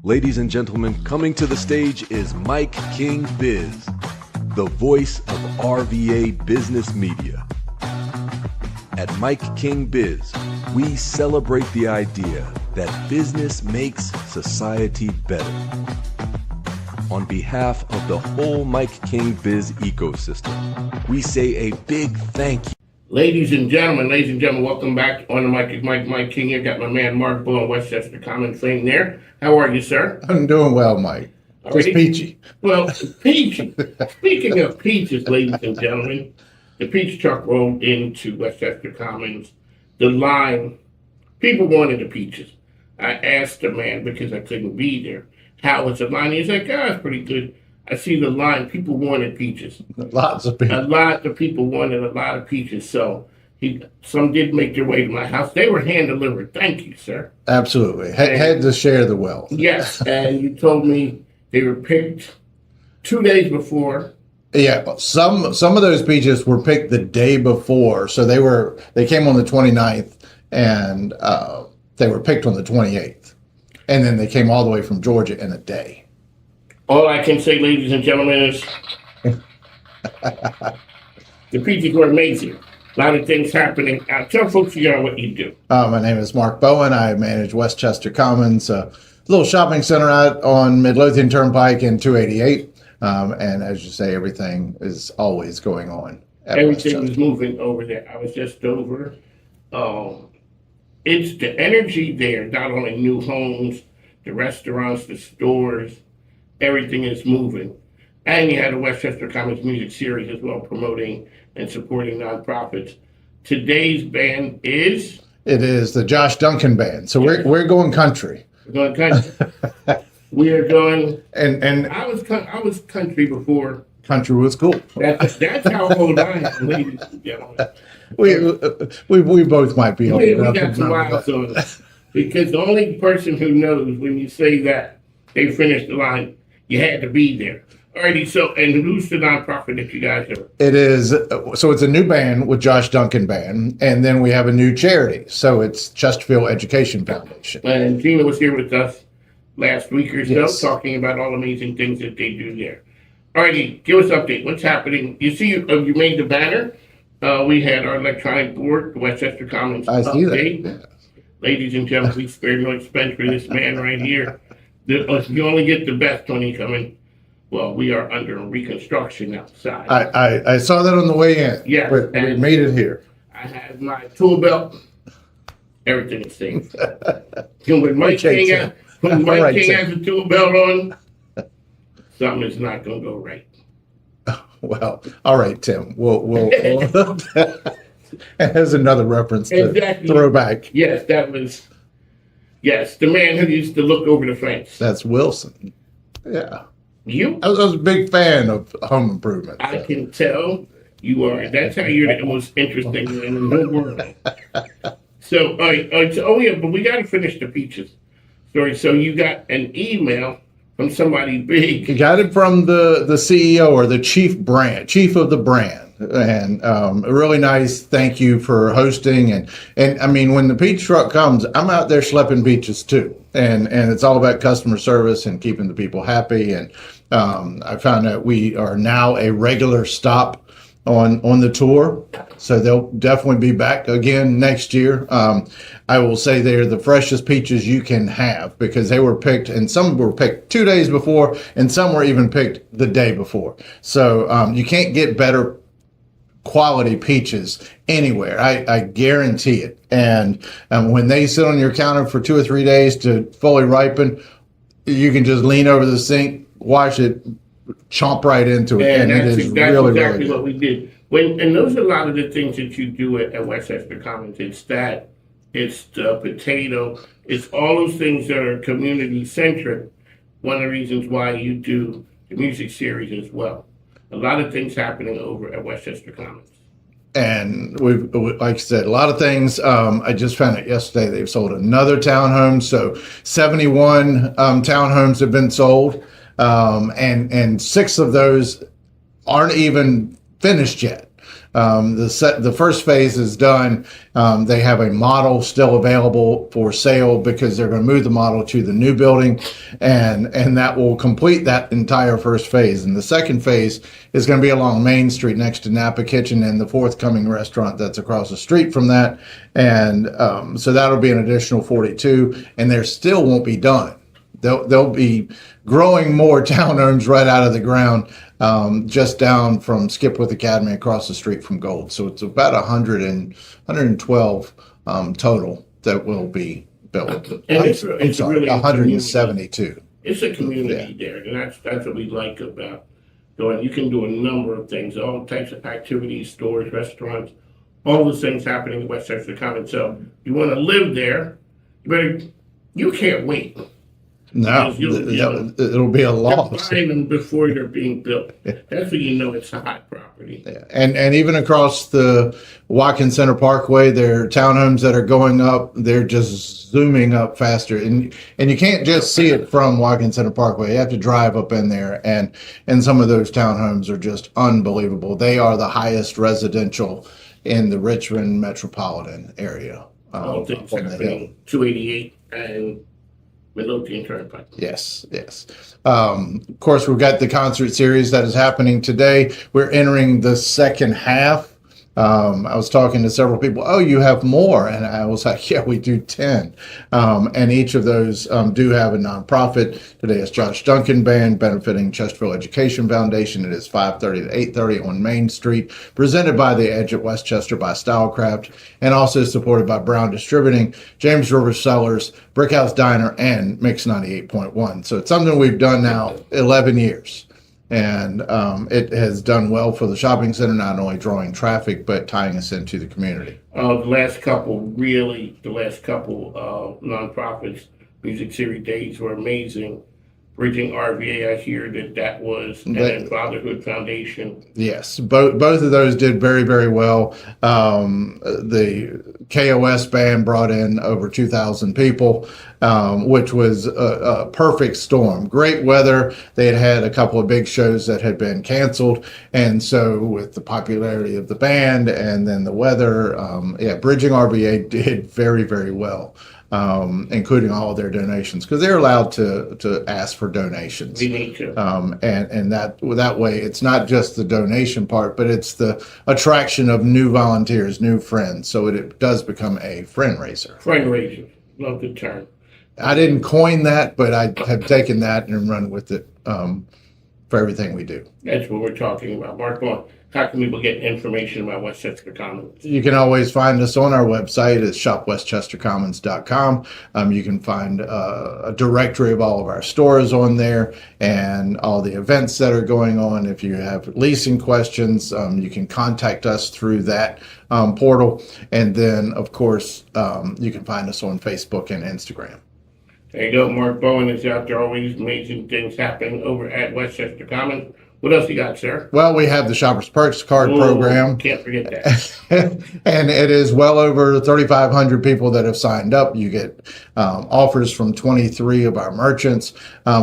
Ladies and gentlemen, coming to the stage is MIKEKINGBIZ, the voice of RVA business media. At MIKEKINGBIZ, we celebrate the idea that business makes society better. On behalf of the whole MIKEKINGBIZ ecosystem, we say a big thank you. Ladies and gentlemen, welcome back on the Mike King here. Got my man Mark Bowen, Westchester Common thing there. How are you, sir? I'm doing well, Mike. Just peachy. Well, peachy. Speaking of peaches, ladies and gentlemen, the peach truck rolled into Westchester Commons. The line, people wanted the peaches. I asked the man, because I couldn't be there, how was the line? He's like, oh, it's pretty good. I see the line. People wanted peaches. Lots of people. A lot of people wanted a lot of peaches. So some did make their way to my house. They were hand delivered. Thank you, sir. Absolutely. Had to share the wealth. Yes. And you told me they were picked 2 days before. Yeah. Some of those peaches were picked the day before. So they came on the 29th and they were picked on the 28th. And then they came all the way from Georgia in a day. All I can say, ladies and gentlemen, is the peaches were amazing. A lot of things happening. Tell folks what you do. My name is Mark Bowen. I manage Westchester Commons, a little shopping center out on Midlothian Turnpike in 288. And as you say, everything is always going on. Everything is moving over there. I was just over. It's the energy there, not only new homes, the restaurants, the stores. Everything is moving. And you had a Westchester Commons music series as well, promoting and supporting nonprofits. Today's band is? It is the Josh Duncan Band. So we're going country. We're going country. We are going. And I was country before. Country was cool. That's how old I am, ladies and gentlemen. We both might be old enough. We got some milestones. Because the only person who knows when you say that they finished the line, you had to be there. Alrighty, so, and who's the nonprofit that you guys are? It is, so it's a new band with Josh Duncan Band, and then we have a new charity. So it's Chesterfield Education Foundation. And Gina was here with us last week or so, Yes. talking about all amazing things that they do there. Alrighty, give us an update. What's happening? You see, you made the banner. We had our electronic board, the Westchester Commons I see update. that. Yeah. Ladies and gentlemen, we spared no expense for this man right here. You only get the best when you come in. Well, we are under reconstruction outside. I saw that on the way in. Yes, But we and- made it here. I have my tool belt. Everything is safe. When Mike Okay, King, Tim. when Mike All right, King Tim. has a tool belt on, something is not going to go right. Well, all right, Tim. We'll As another reference to Exactly. throwback. Yes, the man who used to look over the fence. That's Wilson. Yeah. You? I was a big fan of Home Improvement. I can tell you are. That's how you're the most interesting in the whole world. So, all right, but we got to finish the peaches story. So you got an email from somebody big. You got it from the CEO or the chief of the brand. And a really nice thank you for hosting. And I mean, when the peach truck comes, I'm out there schlepping peaches too. And it's all about customer service and keeping the people happy. And I found out we are now a regular stop on the tour. So they'll definitely be back again next year. I will say they're the freshest peaches you can have because they were picked, and some were picked 2 days before, and some were even picked the day before. So you can't get better quality peaches anywhere. I guarantee it. And when they sit on your counter for 2 or 3 days to fully ripen, you can just lean over the sink, wash it, chomp right into it, and it is really, exactly really good. what we did. And those are a lot of the things that you do at Westchester Commons. It's the potato, it's all those things that are community centric. One of the reasons why you do the music series as well. A lot of things happening over at Westchester Commons. And we've, like I said, a lot of things. I just found out yesterday they've sold another townhome. So 71 townhomes have been sold. And 6 of those aren't even finished yet. The first phase is done. They have a model still available for sale because they're going to move the model to the new building, and that will complete that entire first phase. And the second phase is going to be along Main Street next to Napa Kitchen and the forthcoming restaurant that's across the street from that. And so that'll be an additional 42, and there still won't be done. They'll be growing more townhomes right out of the ground, just down from Skipwith Academy across the street from Gold. So it's about 112 total that will be built. And it's really 172. It's a community there, and that's what we like about going. You can do a number of things, all types of activities, stores, restaurants, all those things happening in Westchester Commons. So you want to live there, you can't wait. No, it'll be a loss. You're buying them before they're being built. That's when you know it's a hot property. Yeah. And even across the Watkins Center Parkway, there are townhomes that are going up. They're just zooming up faster, and you can't just see it from Watkins Center Parkway. You have to drive up in there, and some of those townhomes are just unbelievable. They are the highest residential in the Richmond metropolitan area. All things happening 288 and Midlothian Turnpike. Yes. Of course, we've got the concert series that is happening today. We're entering the second half. I was talking to several people, oh, you have more. And I was like, yeah, we do 10. And each of those do have a nonprofit. Today is Josh Duncan Band benefiting Chesterfield Education Foundation. It is 5:30 to 8:30 on Main Street, presented by The Edge at Westchester by Stylecraft, and also supported by Brown Distributing, James River Cellars, Brickhouse Diner, and Mix 98.1. So it's something we've done now 11 years. And it has done well for the shopping center, not only drawing traffic, but tying us into the community. The last couple nonprofits, Music Series Days were amazing. Ready RVA, I hear that was, and then Fatherhood Foundation. Yes, both of those did very, very well. The KOS band brought in over 2,000 people, which was a perfect storm. Great weather. They had a couple of big shows that had been canceled, and so with the popularity of the band and then the weather, Bridging RVA did very, very well. Including all of their donations, because they're allowed to ask for donations. We need to. And that way, it's not just the donation part, but it's the attraction of new volunteers, new friends. So it does become a friend raiser. Friend raiser, love the term. I didn't coin that, but I have taken that and run with it for everything we do. That's what we're talking about. Mark Bowen, how can people get information about Westchester Commons? You can always find us on our website at shopwestchestercommons.com. You can find a directory of all of our stores on there and all the events that are going on. If you have leasing questions, you can contact us through that portal. And then, of course, you can find us on Facebook and Instagram. There you go. Mark Bowen is out there. Always amazing things happening over at Westchester Commons. What else you got, sir? Well, we have the Shoppers Perks card program. Can't forget that. And it is well over 3,500 people that have signed up. You get offers from 23 of our merchants.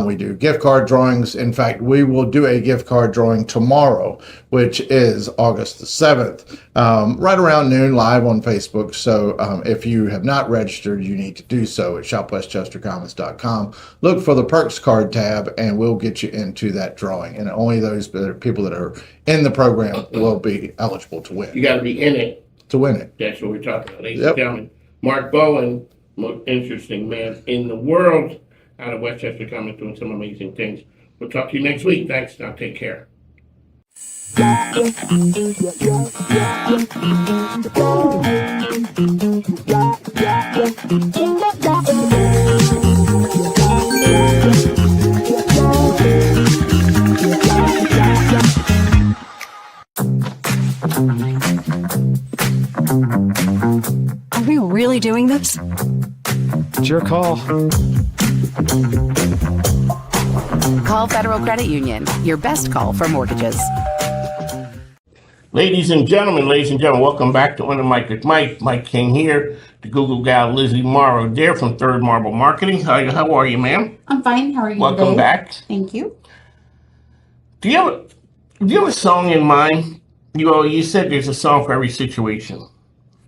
We do gift card drawings. In fact, we will do a gift card drawing tomorrow, which is August the 7th, right around noon, live on Facebook. So if you have not registered, you need to do so at shopwestchestercommons.com. Look for the Perks card tab, and we'll get you into that drawing. And only those people that are in the program will be eligible to win. You got to be in it to win it. That's what we're talking about, ladies and gentlemen. Mark Bowen, most interesting man in the world, out of Westchester Commons, doing some amazing things. We'll talk to you next week. Thanks. Now take care. Are we really doing this? It's your call. Call Federal Credit Union, your best call for mortgages. Ladies and gentlemen, welcome back to Under Mike with Mike King here, the Google gal Lizzie Morrow there from Third Marble Marketing. How are you, ma'am? I'm fine. How are you Welcome today? back. Thank you. Do you have a song in mind You said there's a song for every situation.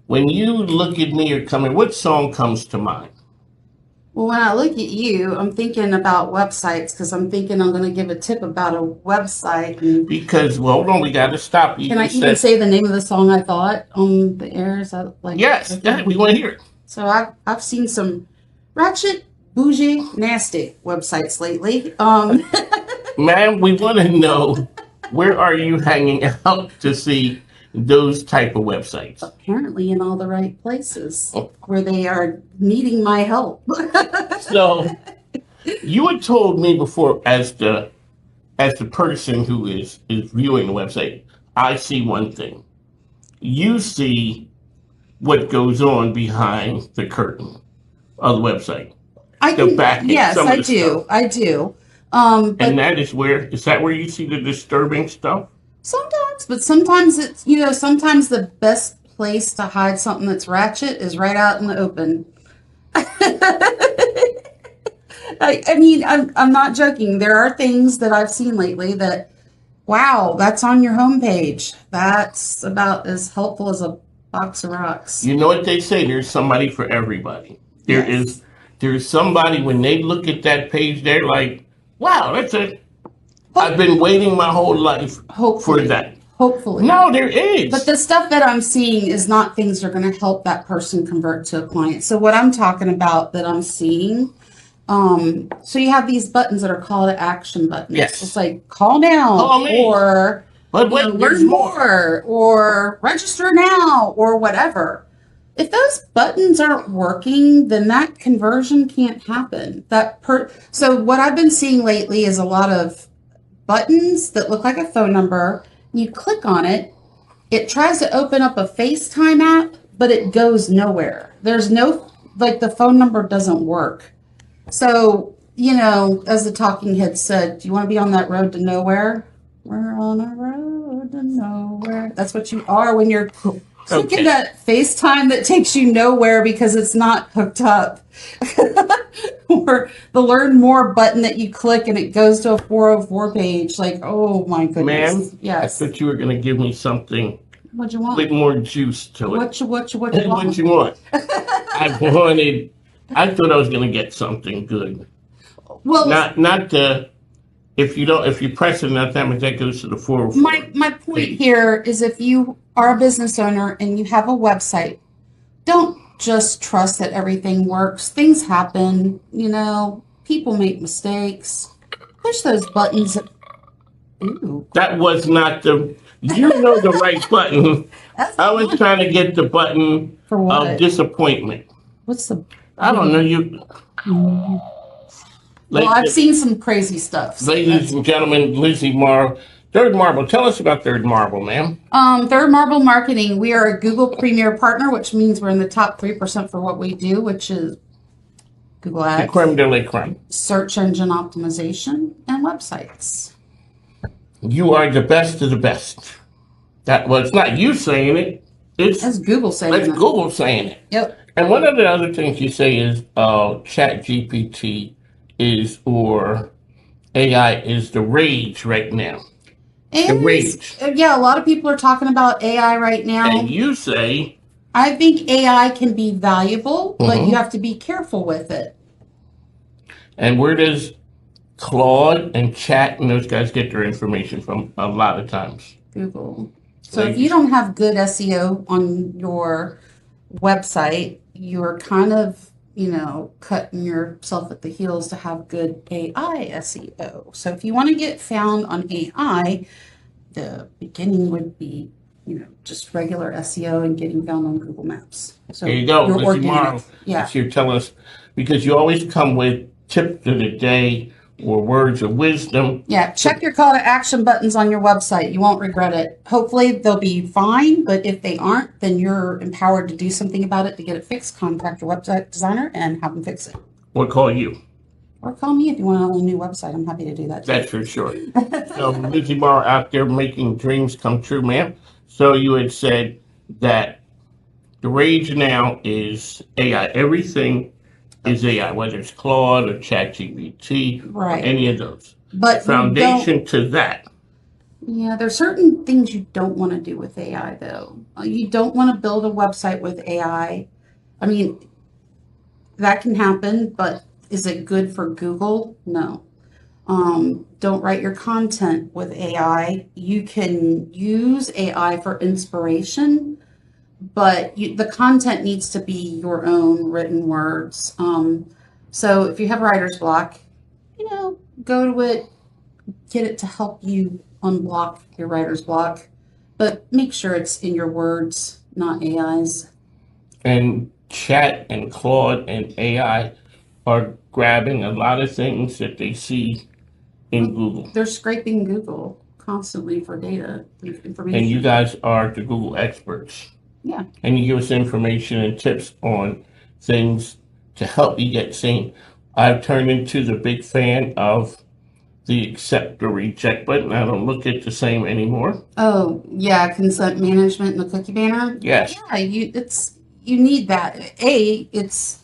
When you look at me or come in, what song comes to mind? Well, when I look at you, I'm thinking about websites because I'm thinking I'm going to give a tip about a website. And Because, well, hold on, we got to stop you. can I even say the name of the song I thought on the air? Is that like? Yes, we want to hear it. So I've seen some ratchet, bougie, nasty websites lately. Ma'am, we want to know, where are you hanging out to see those type of websites? Apparently in all the right places where they are needing my help. So you had told me before, as the person who is viewing the website, I see one thing. You see what goes on behind the curtain of the website. Yes, I do. I do. And that is where you see the disturbing stuff? Sometimes, but sometimes it's, sometimes the best place to hide something that's ratchet is right out in the open. I mean, I'm not joking. There are things that I've seen lately that, wow, that's on your homepage. That's about as helpful as a box of rocks. You know what they say? There's somebody for everybody. There's somebody, when they look at that page, they're like, wow, that's it. I've been waiting my whole life for that. Hopefully. No, there is. But the stuff that I'm seeing is not things that are going to help that person convert to a client. So what I'm talking about that I'm seeing, so you have these buttons that are call to action buttons. Yes. It's like call now, Call me. or There's learn more, or register now, or whatever. If those buttons aren't working, then that conversion can't happen. So what I've been seeing lately is a lot of buttons that look like a phone number. You click on it, it tries to open up a FaceTime app, but it goes nowhere. There's no, the phone number doesn't work. So, as the talking head said, do you want to be on that road to nowhere? We're on a road to nowhere. That's what you are when you're clicking that FaceTime that takes you nowhere because it's not hooked up. Or the learn more button that you click and it goes to a 404 page. Oh my goodness. Ma'am, yes. I thought you were going to give me something. What you want? With more juice to it. What you want? What you want? I thought I was going to get something good. Well, not the. If you press it enough time, that goes to the 404. My point here is, if you are a business owner and you have a website, don't just trust that everything works. Things happen, people make mistakes. Push those buttons. Ooh. That was not the right button. I was trying to get the button For what? of disappointment. What's the? I don't know you. Well, I've seen some crazy stuff. Ladies and gentlemen, Lizzie Morrow. Third Marble. Tell us about Third Marble, ma'am. Third Marble Marketing. We are a Google Premier Partner, which means we're in the top 3% for what we do, which is Google Ads, The creme de la creme. search engine optimization, and websites. You are the best of the best. It's not you saying it. That's Google saying it. That's Google saying it. Yep. And one of the other things you say is Chat GPT or AI is the rage right now. The rage. Yeah, a lot of people are talking about AI right now. And you say... I think AI can be valuable, but you have to be careful with it. And where does Claude and Chat and those guys get their information from a lot of times? Google. So if you don't have good SEO on your website, you're kind of, cutting yourself at the heels to have good AI SEO. So if you want to get found on AI, the beginning would be, just regular SEO and getting found on Google Maps. So there you go, Lizzie Morrow. Yeah. You're telling us, because you always come with tips of the day or words of wisdom. Yeah, check your call to action buttons on your website. You won't regret it. Hopefully they'll be fine, but if they aren't, then you're empowered to do something about it to get it fixed. Contact your website designer and have them fix it. Or call you. Or call me if you want a new website. I'm happy to do that too. That's for sure. So Lizzie Morrow out there making dreams come true, ma'am. So you had said that the rage now is AI. Everything is AI, whether it's Claude or ChatGPT, Right. or any of those. But the foundation to that Yeah, there's certain things you don't want to do with AI though. You don't want to build a website with AI. I mean, that can happen, but is it good for Google? No. Don't write your content with AI. You can use AI for inspiration, but the content needs to be your own written words. So if you have writer's block, go to it, get it to help you unblock your writer's block, but make sure it's in your words, not AI's. And Chat and Claude and AI are grabbing a lot of things that they see in Google. They're scraping Google constantly for data information. And you guys are the Google experts. Yeah. And you give us information and tips on things to help you get seen. I've turned into the big fan of the accept or reject button. I don't look at the same anymore. Oh, yeah, consent management and the cookie banner. Yes. Yeah, you need that. It's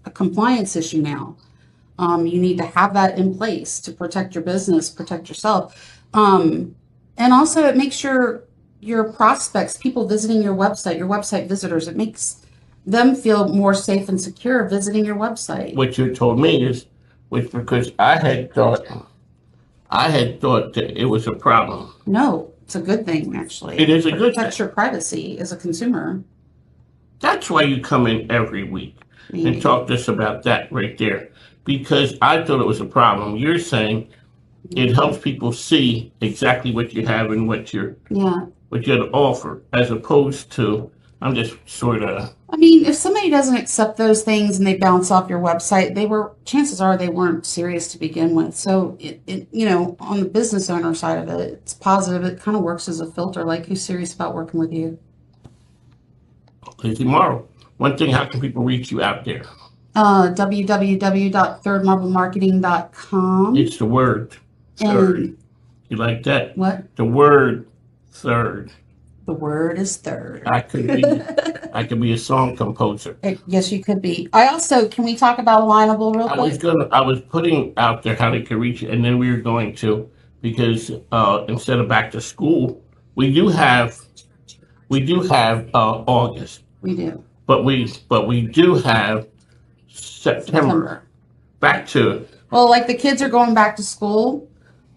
a compliance issue now. You need to have that in place to protect your business, protect yourself. And also it makes your prospects, people visiting your website visitors, it makes them feel more safe and secure visiting your website. What you told me is, because I had thought that it was a problem. No, it's a good thing, actually. It is a good protects your privacy as a consumer. That's why you come in every week and talk to us about that right there. Because I thought it was a problem. You're saying it helps people see exactly what you have and what you have to offer, as opposed to I'm just sort of. I mean, if somebody doesn't accept those things and they bounce off your website, chances are they weren't serious to begin with. So on the business owner side of it, it's positive. It kind of works as a filter, like who's serious about working with you. Lizzie Morrow. One thing, how can people reach you out there? www.thirdmarblemarketing.com. It's the word third. You like that? What? The word third. The word is third. I could be a song composer. Yes, you could be. Can we talk about Alignable real quick? I was putting out there how they could reach it, and then we were going to, because instead of back to school, we do have August. We do. But we do have September. Back to. Well, like the kids are going back to school.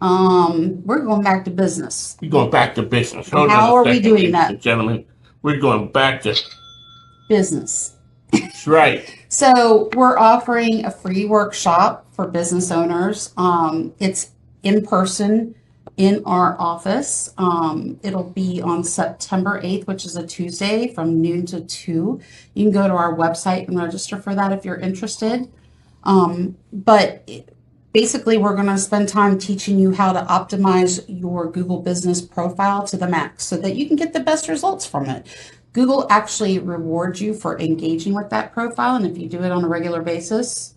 We're going back to business. We're going back to business. How are we doing that? Gentlemen, we're going back to business. That's right. So we're offering a free workshop for business owners. It's in person in our office. It'll be on September 8th, which is a Tuesday from noon to 2. You can go to our website and register for that if you're interested. Basically, we're going to spend time teaching you how to optimize your Google business profile to the max so that you can get the best results from it. Google actually rewards you for engaging with that profile. And if you do it on a regular basis,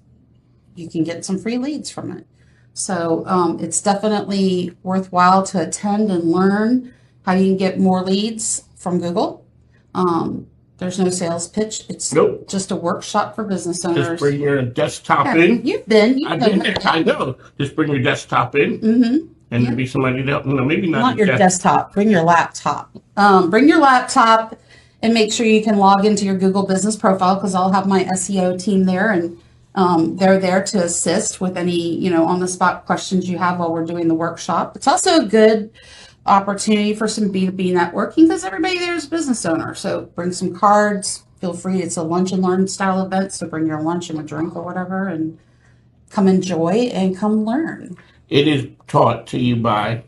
you can get some free leads from it. So it's definitely worthwhile to attend and learn how you can get more leads from Google. There's no sales pitch. It's just a workshop for business owners. Just bring your desktop in. You've been. I know. Just bring your desktop in. Mm-hmm. And there'll be somebody else. Maybe not your desktop. Bring your laptop. Bring your laptop and make sure you can log into your Google business profile, because I'll have my SEO team there, and they're there to assist with any, on-the-spot questions you have while we're doing the workshop. It's also a good opportunity for some B2B networking, because everybody there is a business owner. So bring some cards. Feel free. It's a lunch and learn style event. So bring your lunch and a drink or whatever, and come enjoy and come learn. It is taught to you by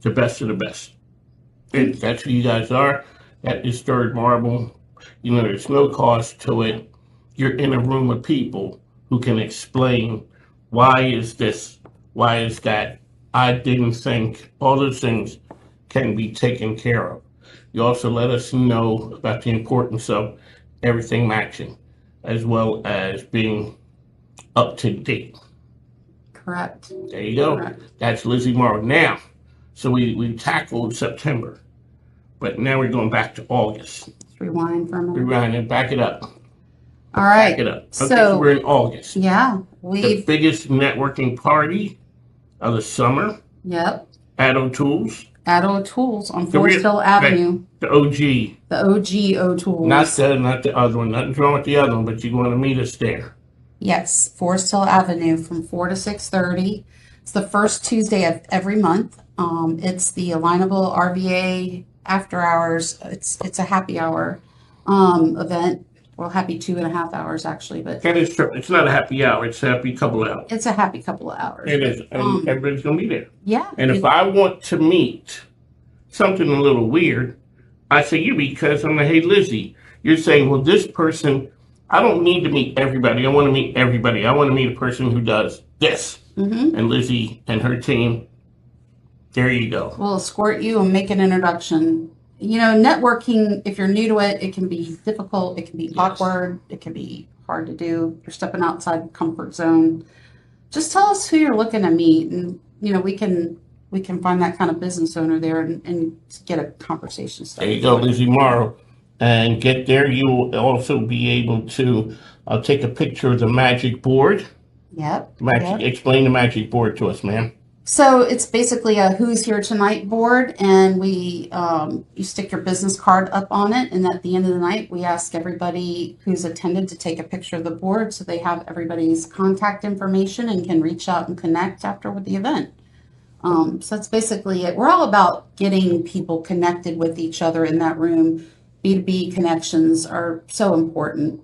the best of the best. That's who you guys are. That is Third Marble. There's no cost to it. You're in a room of people who can explain why is this, why is that. I didn't think all those things can be taken care of. You also let us know about the importance of everything matching, as well as being up to date. Correct. There you go. Correct. That's Lizzie Morrow. Now, so we tackled September, but now we're going back to August. Let's rewind for a minute. Rewind and back it up. All right. Back it up. Okay, so we're in August. Yeah. The biggest networking party of the summer. Yep. Addo Tools. Addo Tools on The Forest real- Hill Avenue. The OG. The OG O'Tools. Not the other one. Nothing's wrong with the other one, but you're going to meet us there. Yes, Forest Hill Avenue from 4 to 6:30. It's the first Tuesday of every month. It's the Alignable RVA after hours. It's a happy hour event. Well, happy 2.5 hours actually, but That is true. It's not a happy hour. It's a happy couple of hours. it's a happy couple of hours. It is. And everybody's going to be there. Yeah. And if I want to meet something a little weird, I say you because I'm like, hey, Lizzie, you're saying, well, this person, I don't need to meet everybody. I want to meet everybody. I want to meet a person who does this. And Lizzie and her team, there you go. We'll escort you and make an introduction. You know, networking, if you're new to it, it can be difficult. It can be awkward. It can be hard to do. You're stepping outside the comfort zone. Just tell us who you're looking to meet, and, you know, we can find that kind of business owner there and get a conversation started. There you go, Lizzie Morrow. And get there. You will also be able to take a picture of the magic board. Yep. Explain the magic board to us, ma'am. So it's basically a Who's Here Tonight board, and we you stick your business card up on it, and at the end of the night, we ask everybody who's attended to take a picture of the board so they have everybody's contact information and can reach out and connect after with the event. So that's basically it. We're all about getting people connected with each other in that room. B2B connections are so important.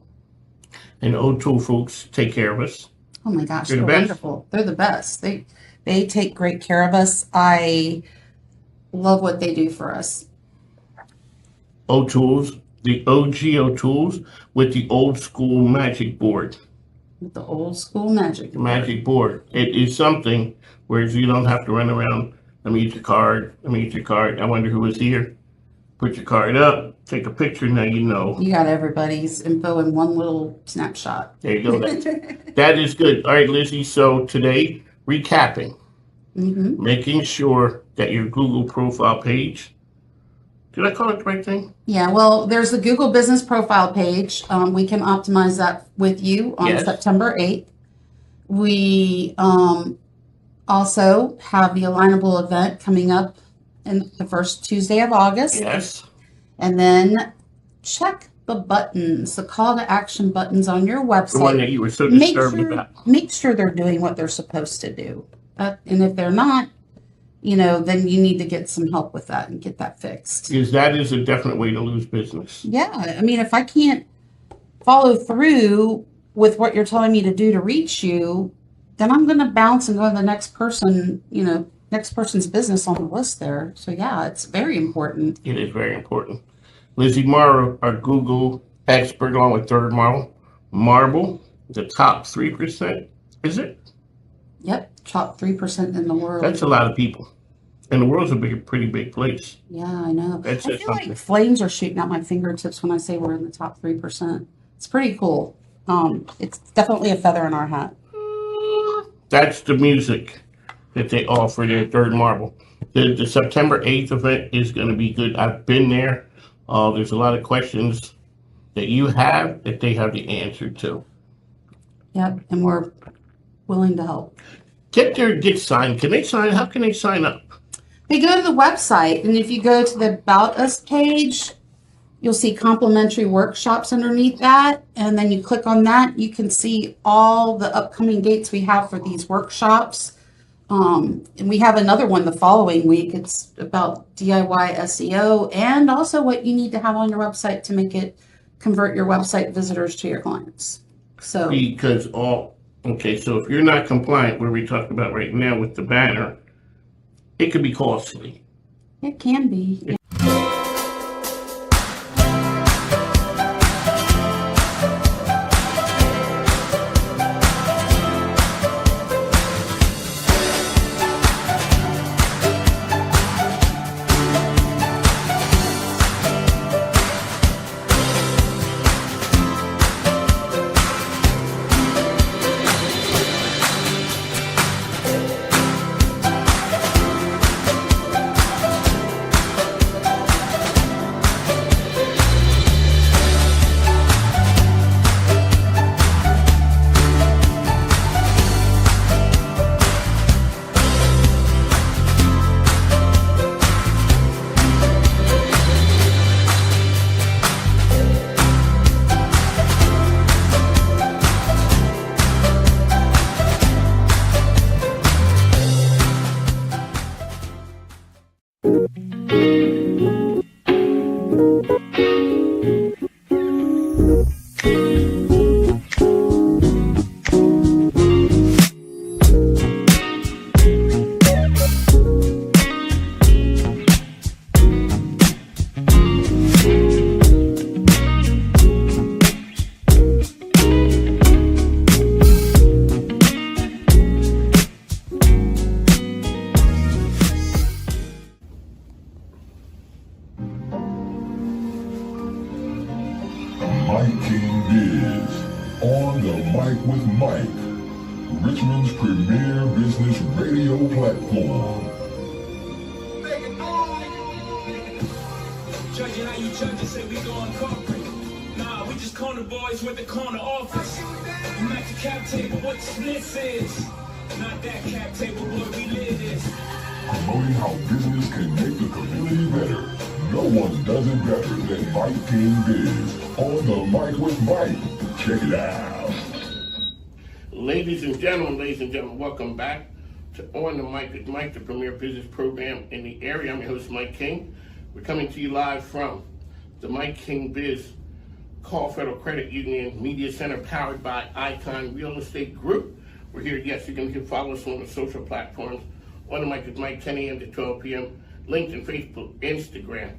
And O2 folks take care of us. Oh my gosh, They're they're the best. wonderful. They're the best. They take great care of us. I love what they do for us. O-Tools, the OG O-Tools with the old school magic board. With the old school magic. The magic board. It is something where you don't have to run around. Let me get your card. Let me get your card. I wonder who was here. Put your card up. Take a picture. Now you know. You got everybody's info in one little snapshot. There you go. That is good. All right, Lizzie. So today, recapping. Making sure that your Google profile page. Did I call it the right thing? Yeah, well, there's the Google Business Profile page. We can optimize that with you on Yes. September 8th. We also have the Alignable event coming up in the first Tuesday of August. Yes. And then check the buttons, the call to action buttons on your website. The one that you were so Make disturbed sure, about. make sure they're doing what they're supposed to do. And if they're not, you know, then you need to get some help with that and get that fixed. Because that is a definite way to lose business. Yeah, I mean, if I can't follow through with what you're telling me to do to reach you, then I'm going to bounce and go to the next person, you know, next person's business on the list there. So yeah, it's very important. It is very important. Lizzie Morrow, our Google expert, along with Third Marble, the top 3%, is it? Yep, top 3% in the world. That's a lot of people. And the world's pretty big place. Yeah, I know. That's I just feel something. like flames are shooting out my fingertips when I say we're in the top 3%. It's pretty cool. It's definitely a feather in our hat. That's the music that they offer there, Third Marble. The September 8th event is going to be good. I've been there. There's a lot of questions that you have that they have the answer to. Yep, and we're willing to help. Get there, get signed. Can they sign? How can they sign up? They go to the website, and if you go to the About Us page, you'll see complimentary workshops underneath that. And then you click on that, you can see all the upcoming dates we have for these workshops. And we have another one the following week. It's about DIY SEO and also what you need to have on your website to make it convert your website visitors to your clients. So Because okay, so if you're not compliant, what we talking about right now with the banner, it could be costly. it can be. Richmond's premier business radio platform. Judging how you judge it, say we going corporate. Nah, we just corner boys with the corner office. You at the cap table, what the split is. Not that cap table, boy, we live this. Promoting how business can make the community better. No one does it better than MIKEKINGBIZ. On the mic with Mike. Check it out. Ladies and gentlemen, welcome back to On the Mic with Mike, the premier business program in the area. I'm your host, Mike King. We're coming to you live from the MIKEKINGBIZ Call Federal Credit Union Media Center, powered by Icon Real Estate Group. We're here. Yes, you can follow us on the social platforms. On the Mic with Mike, 10 a.m. to 12 p.m. LinkedIn, Facebook, Instagram,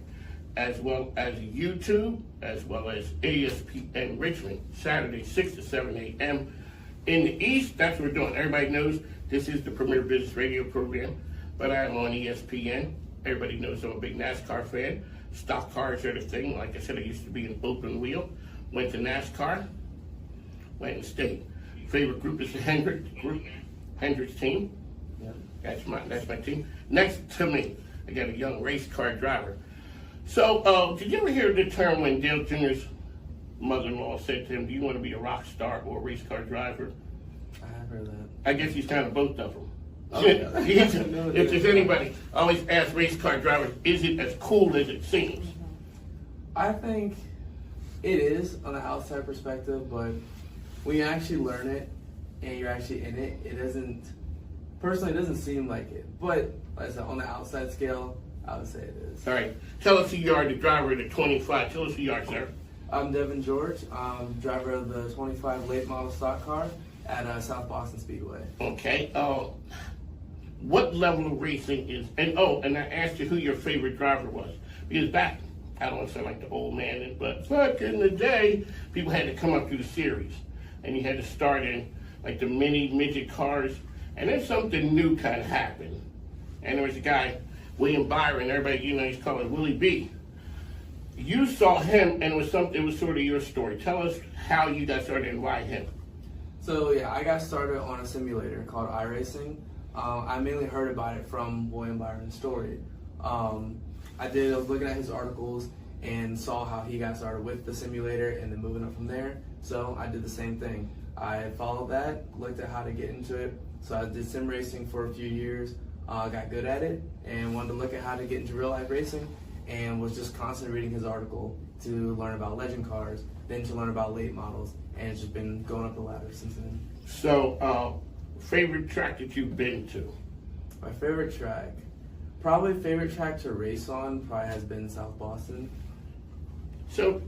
as well as YouTube, as well as ESPN Richmond, Saturday, 6 to 7 a.m. In the East. That's what we're doing. Everybody knows this is the premier business radio program, but I am on ESPN. Everybody knows I'm a big NASCAR fan. Stock cars are the thing. Like I said, I used to be an open wheel. Went to NASCAR, went and stayed. Favorite group is the Hendricks team. Yeah. That's my team. Next to me, I got a young race car driver. So, did you ever hear the term when Dale Jr.'s mother-in-law said to him, "Do you want to be a rock star or a race car driver?" I have heard that. I guess he's kind of both of them. Oh, yeah. If there's anybody, I always ask race car drivers, is it as cool as it seems? I think it is on the outside perspective, but when you actually learn it and you're actually in it, it doesn't seem like it. But like I said, on the outside scale, I would say it is. All right. Tell us who you are, the driver of the 25. Tell us who you are, sir. I'm Devin George. I'm driver of the 25 late model stock car at South Boston Speedway. Okay. What level of racing is, and I asked you who your favorite driver was. Because back, I don't want to sound like the old man, but back in the day, people had to come up through the series. And you had to start in like the mini midget cars. And then something new kind of happened. And there was a guy, William Byron, everybody, he's called Willie B. You saw him, and it was sort of your story. Tell us how you got started and why him. So yeah, I got started on a simulator called iRacing. I mainly heard about it from William Byron's story. I was looking at his articles and saw how he got started with the simulator and then moving up from there. So I did the same thing. I followed that, looked at how to get into it. So I did sim racing for a few years, got good at it, and wanted to look at how to get into real life racing, and was just constantly reading his article to learn about legend cars, then to learn about late models, and it's just been going up the ladder since then. So, favorite track that you've been to? My favorite track to race on probably has been South Boston. So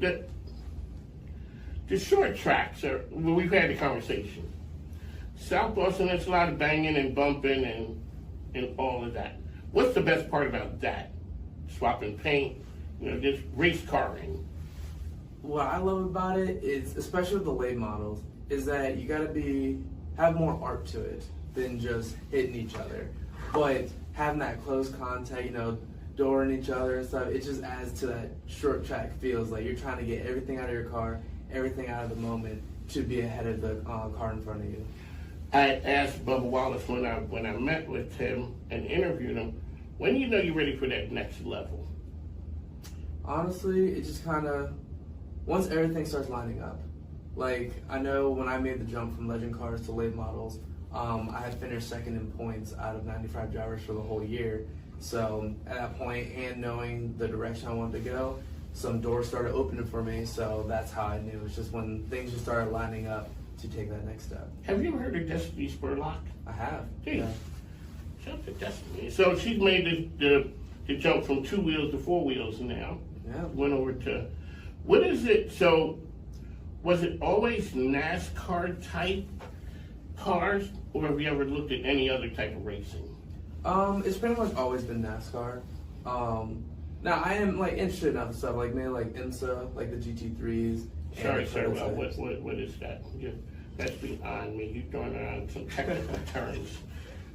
the short tracks we've had a conversation. South Boston, there's a lot of banging and bumping and all of that. What's the best part about that? Swapping paint, just race carring. What I love about it is, especially with the late models, is that you gotta have more art to it than just hitting each other. But having that close contact, dooring each other and stuff, it just adds to that short track feels like you're trying to get everything out of your car, everything out of the moment to be ahead of the car in front of you. I asked Bubba Wallace when I met with him and interviewed him, when do you know you're ready for that next level? Honestly, it just kind of, once everything starts lining up. Like, I know when I made the jump from legend cars to late models, I had finished second in points out of 95 drivers for the whole year. So at that point, and knowing the direction I wanted to go, some doors started opening for me, so that's how I knew. It's just when things just started lining up to take that next step. Have you ever heard of Destiny Spurlock? I have. Yeah. Shout out to Destiny. So she's made the jump from 2 wheels to 4 wheels now. Yeah. Went over to, what is it? So was it always NASCAR type cars, or have you ever looked at any other type of racing? It's pretty much always been NASCAR. Now I am interested in other stuff, like maybe like IMSA, like the GT3s. Sorry, well, what is that? That's beyond me. You're throwing around some technical terms.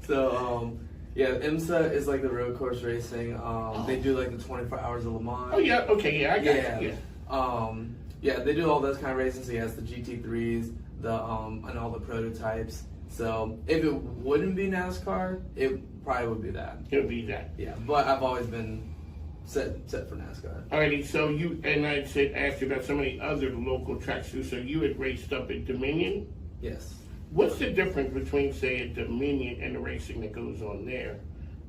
So, yeah, IMSA is like the road course racing. They do like the 24 Hours of Le Mans. Oh yeah, okay, yeah, I got it. Yeah. Yeah, they do all those kind of racing. So he has the GT3s, and all the prototypes. So if it wouldn't be NASCAR, it probably would be that. It would be that. Yeah, but I've always been set for NASCAR. Alrighty, so you, and I said, asked you about so many other local tracks too, so you had raced up at Dominion? Yes. What's the difference between, say, a Dominion and the racing that goes on there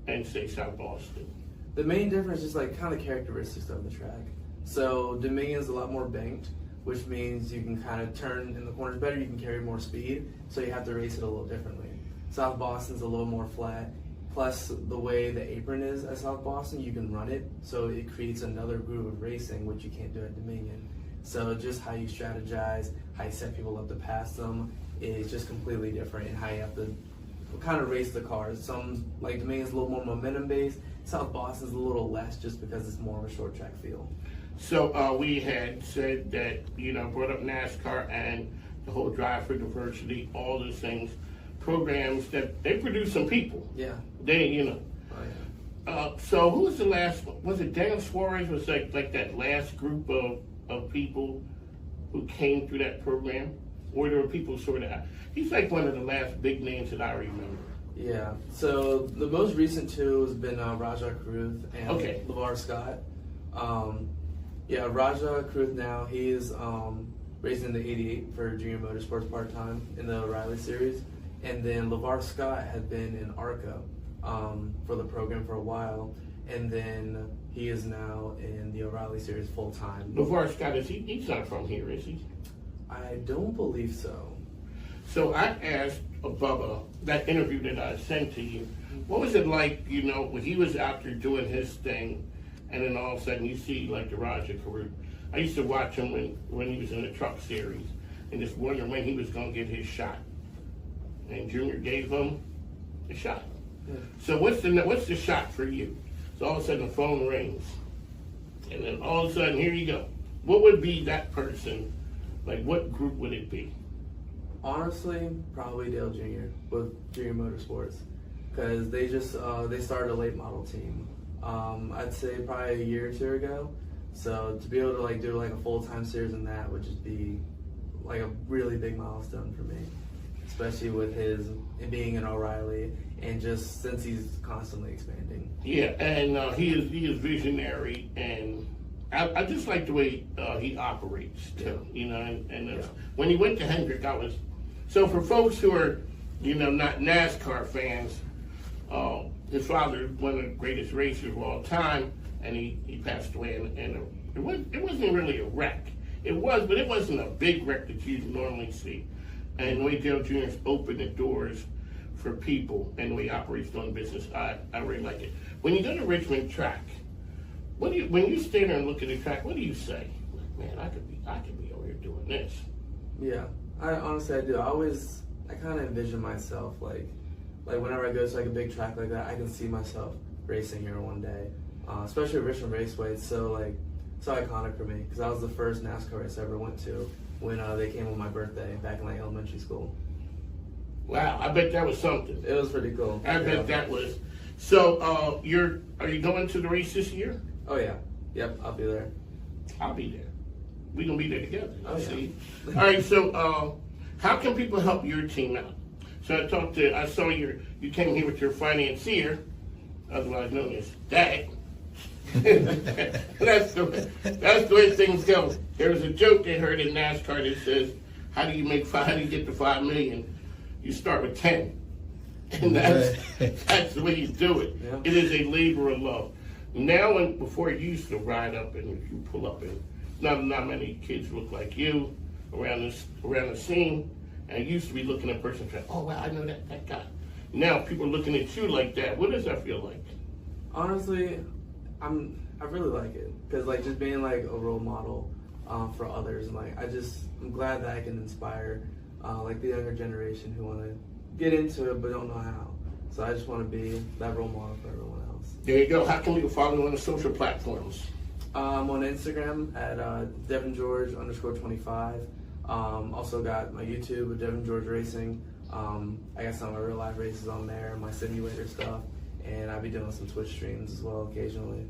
and, say, South Boston? The main difference is like kind of characteristics of the track. So Dominion's a lot more banked, which means you can kind of turn in the corners better, you can carry more speed, so you have to race it a little differently. South Boston's a little more flat, plus the way the apron is at South Boston, you can run it, so it creates another groove of racing, which you can't do at Dominion. So just how you strategize, how you set people up to pass them is just completely different, and how you have to kind of race the cars. Some, like Dominion's a little more momentum based, South Boston's a little less just because it's more of a short track feel. So we had said that, brought up NASCAR and the whole Drive for Diversity, all those things, programs that they produce some people. Yeah. They, Oh, yeah. So who was the last one? Was it Dan Suarez? Was like that last group of people who came through that program? Or there were people sort of, he's like one of the last big names that I remember. Yeah, so the most recent two has been Rajah Caruth and Okay. LeVar Scott. Yeah, Rajah Caruth now, he's racing in the 88 for Junior Motorsports part-time in the O'Reilly Series. And then LeVar Scott had been in ARCA for the program for a while. And then he is now in the O'Reilly Series full-time. LeVar Scott, he's not from here, is he? I don't believe so. So I asked Bubba, that interview that I sent to you, what was it like, when he was out there doing his thing, and then all of a sudden you see like the Rajah Caruth. I used to watch him when he was in the truck series, and just wondering when he was going to get his shot. And Junior gave him a shot. Yeah. So what's the shot for you? So all of a sudden the phone rings, and then all of a sudden here you go. What would be that person? Like what group would it be? Honestly, probably Dale Jr. with Junior Motorsports, because they just they started a late model team. I'd say probably a year or two ago. So to be able to do a full-time series in that would just be like a really big milestone for me, especially with his being in O'Reilly and just since he's constantly expanding. Yeah, and he is visionary, and I just like the way he operates too. And when he went to Hendrick, so for folks who are not NASCAR fans. His father, one of the greatest racers of all time, and he passed away, and it wasn't really a wreck. It was, but it wasn't a big wreck that you normally see. And the way Dale Jr.'s opened the doors for people and the way he operates on business, I really like it. When you go to Richmond track, when you stand there and look at the track, what do you say? Man, I could be over here doing this. Yeah, I honestly do. I kind of envision myself like whenever I go to a big track like that, I can see myself racing here one day. Especially Richmond Raceway, it's so iconic for me because that was the first NASCAR race I ever went to when they came on my birthday back in elementary school. Wow, I bet that was something. It was pretty cool. I bet that was. So, are you going to the race this year? Oh yeah, yep, I'll be there. I'll be there. We're gonna be there together. Oh, yeah. See. All right. So, how can people help your team out? So I saw you came here with your financier, otherwise known as Dad. That's the way things go. There's a joke they heard in NASCAR that says, how do you get to $5 million? You start with 10. And that's the way you do it. Yeah. It is a labor of love. Now and before you used to ride up and you pull up and not many kids look like you around the scene. And I used to be looking at a person and saying, oh wow, I know that guy. Now people are looking at you like that. What does that feel like? Honestly, I really like it because just being a role model for others, and I'm glad that I can inspire the younger generation who want to get into it but don't know how. So I just want to be that role model for everyone else. There you go. How can we follow you on the social platforms? I'm on Instagram at DevinGeorge_25. Also got my YouTube with Devin George Racing. I got some of my real life races on there, my simulator stuff, and I'll be doing some Twitch streams as well occasionally.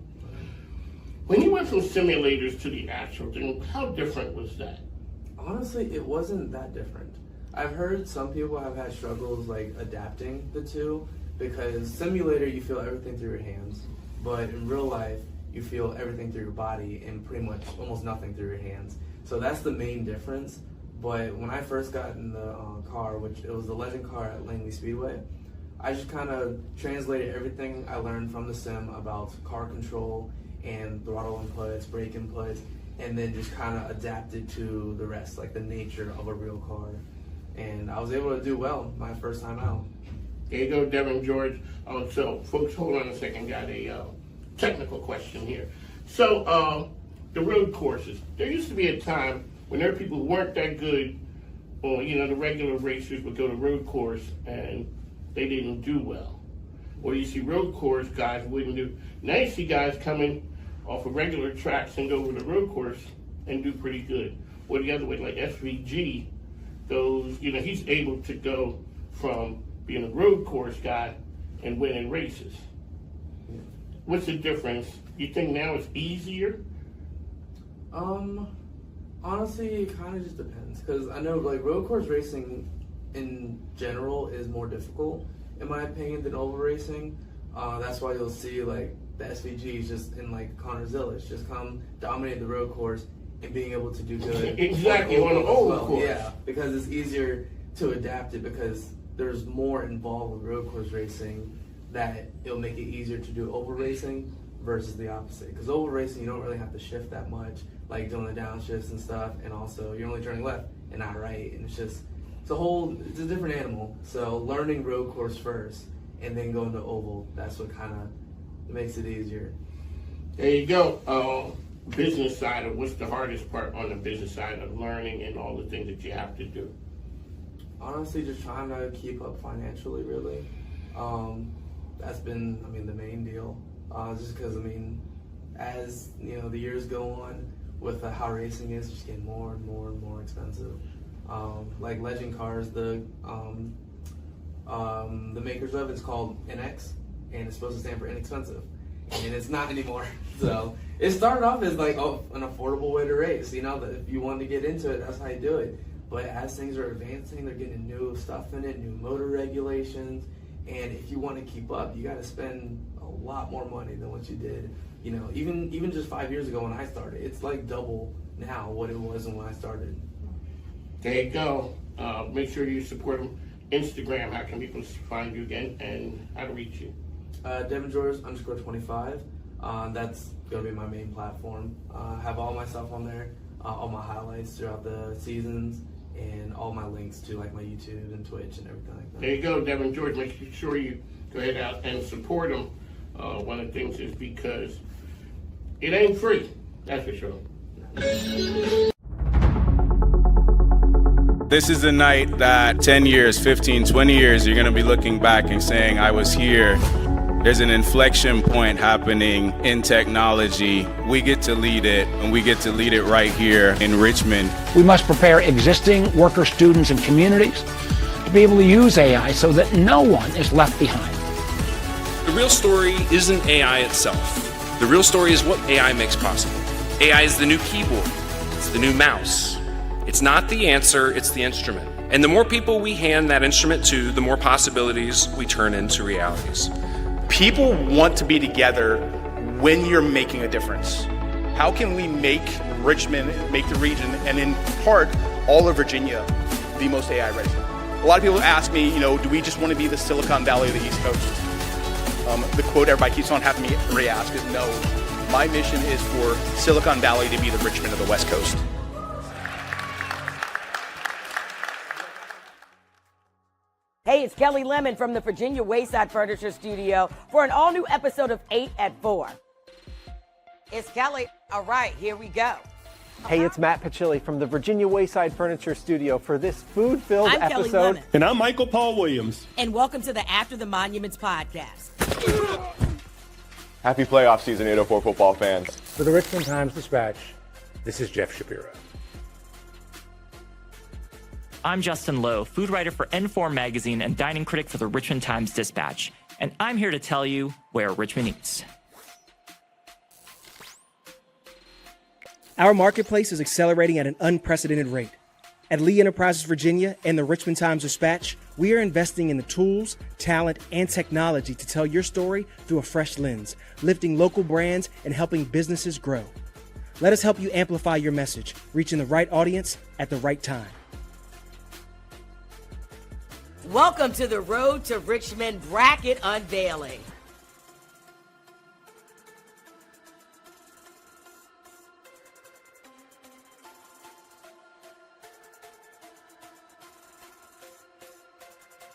When you went from simulators to the actual thing, how different was that? Honestly, it wasn't that different. I've heard some people have had struggles like adapting the two, because simulator you feel everything through your hands, but in real life you feel everything through your body and pretty much almost nothing through your hands. So that's the main difference. But when I first got in the car, which it was the Legend car at Langley Speedway, I just kind of translated everything I learned from the sim about car control and throttle inputs, brake inputs, and then just kind of adapted to the rest, like the nature of a real car. And I was able to do well my first time out. There you go, Devin, George. So, folks, hold on a second. Got a technical question here. So, the road courses. There used to be a time when there were people who weren't that good, or, you know, the regular racers would go to road course and they didn't do well. Or you see road course guys wouldn't do. Now you see guys coming off of regular tracks and go over the road course and do pretty good. Or the other way, like SVG, goes, you know, he's able to go from being a road course guy and winning races. What's the difference? You think now it's easier? Honestly, it kind of just depends, because I know like road course racing in general is more difficult, in my opinion, than oval racing. That's why you'll see like the SVGs just in like Connor Zillich just come dominate the road course and being able to do good. Exactly, on an oval course. Yeah, because it's easier to adapt it, because there's more involved with road course racing, that it'll make it easier to do oval racing versus the opposite. Because oval racing, you don't really have to shift that much, like doing the downshifts and stuff, and also you're only turning left and not right, and it's a different animal. So learning road course first and then going to oval, that's what kind of makes it easier. There you go. Business side of what's the hardest part on the business side of learning and all the things that you have to do? Honestly, just trying to keep up financially, really. That's been, the main deal. Just because, as the years go on, with how racing is just getting more and more and more expensive. Like Legend cars, the makers of it's called NX, and it's supposed to stand for inexpensive, and it's not anymore. So it started off as like an affordable way to race. That if you wanted to get into it, that's how you do it. But as things are advancing, they're getting new stuff in it, new motor regulations, and if you want to keep up, you got to spend a lot more money than what you did. Even just 5 years ago when I started, it's like double now what it was when I started. There you go. Make sure you support them. Instagram, how can people find you again and how to reach you? Devin George _25. That's going to be my main platform. I have all my stuff on there, all my highlights throughout the seasons, and all my links to like my YouTube and Twitch and everything like that. There you go, Devin George. Make sure you go ahead out and support them. One of the things is because it ain't free, that's for sure. This is the night that 10 years, 15, 20 years, you're going to be looking back and saying, I was here. There's an inflection point happening in technology. We get to lead it, and we get to lead it right here in Richmond. We must prepare existing worker students and communities to be able to use AI so that no one is left behind. The real story isn't AI itself. The real story is what AI makes possible. AI is the new keyboard. It's the new mouse. It's not the answer, it's the instrument. And the more people we hand that instrument to, the more possibilities we turn into realities. People want to be together when you're making a difference. How can we make Richmond, make the region, and in part, all of Virginia, the most AI ready? A lot of people ask me, do we just want to be the Silicon Valley of the East Coast? The quote everybody keeps on having me re-ask is, no, my mission is for Silicon Valley to be the Richmond of the West Coast. Hey, it's Kelly Lemon from the Virginia Wayside Furniture Studio for an all-new episode of 8 at 4. It's Kelly. All right, here we go. Hey, it's Matt Pachilli from the Virginia Wayside Furniture Studio for this food-filled I'm episode. Kelly Lemon. And I'm Michael Paul Williams. And welcome to the After the Monuments podcast. Happy playoff season, 804 football fans. For the Richmond Times-Dispatch, this is Jeff Shapiro. I'm Justin Lowe, food writer for N4 Magazine and dining critic for the Richmond Times-Dispatch, and I'm here to tell you where Richmond eats. Our marketplace is accelerating at an unprecedented rate. At Lee Enterprises Virginia and the Richmond Times-Dispatch, we are investing in the tools, talent, and technology to tell your story through a fresh lens, lifting local brands and helping businesses grow. Let us help you amplify your message, reaching the right audience at the right time. Welcome to the Road to Richmond bracket unveiling.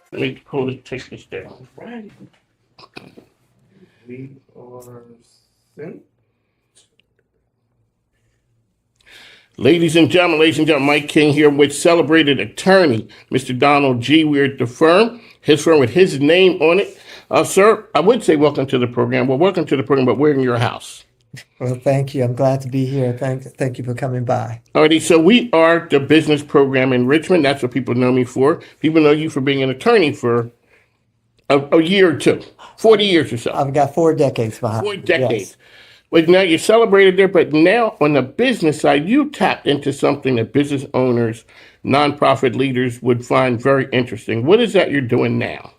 Let me take this down. Right. We are sent. Ladies and gentlemen, Mike King here with celebrated attorney, Mr. Donald G. We're at the firm, his firm with his name on it. Sir, I would say welcome to the program. Well, welcome to the program, but we're in your house. Well, thank you. I'm glad to be here. Thank you for coming by. Alrighty, so we are the business program in Richmond. That's what people know me for. People know you for being an attorney for a year or two, 40 years or so. I've got 4 decades behind. 4 decades. Yes. Well, now you celebrated there, but now on the business side, you tapped into something that business owners, nonprofit leaders would find very interesting. What is that you're doing now?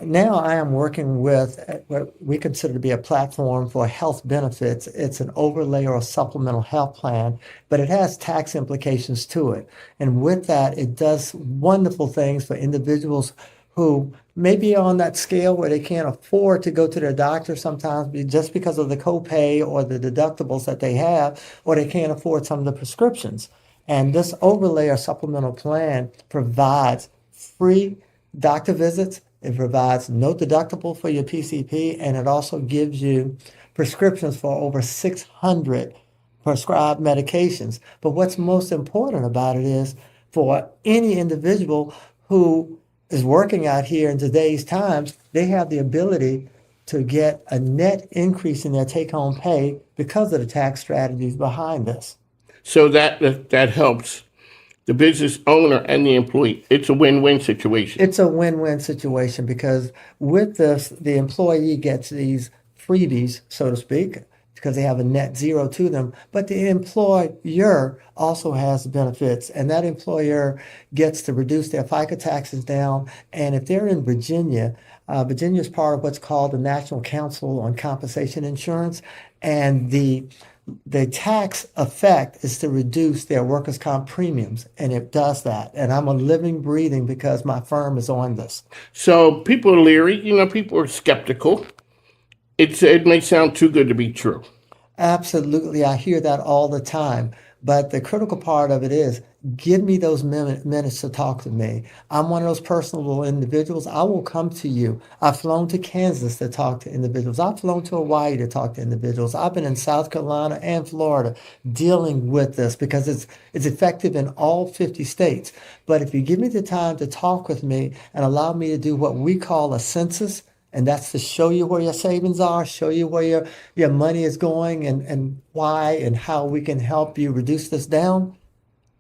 Now I am working with what we consider to be a platform for health benefits. It's an overlay or a supplemental health plan, but it has tax implications to it. And with that, it does wonderful things for individuals who may be on that scale where they can't afford to go to their doctor sometimes just because of the copay or the deductibles that they have, or they can't afford some of the prescriptions. And this overlay or supplemental plan provides free doctor visits. It provides no deductible for your PCP, and it also gives you prescriptions for over 600 prescribed medications. But what's most important about it is for any individual who is working out here in today's times, they have the ability to get a net increase in their take-home pay because of the tax strategies behind this. So that helps the business owner and the employee. It's a win-win situation. It's a win-win situation because with this, the employee gets these freebies, so to speak, because they have a net zero to them, but the employer also has benefits, and that employer gets to reduce their FICA taxes down. And if they're in Virginia, Virginia is part of what's called the National Council on Compensation Insurance, and the tax effect is to reduce their workers' comp premiums, and it does that. And I'm a living, breathing because my firm is on this. So people are leery, people are skeptical. It may sound too good to be true. Absolutely. I hear that all the time. But the critical part of it is, give me those minutes to talk to me. I'm one of those personable individuals. I will come to you. I've flown to Kansas to talk to individuals. I've flown to Hawaii to talk to individuals. I've been in South Carolina and Florida dealing with this because it's effective in all 50 states. But if you give me the time to talk with me and allow me to do what we call a census, and that's to show you where your savings are, show you where your money is going and why and how we can help you reduce this down,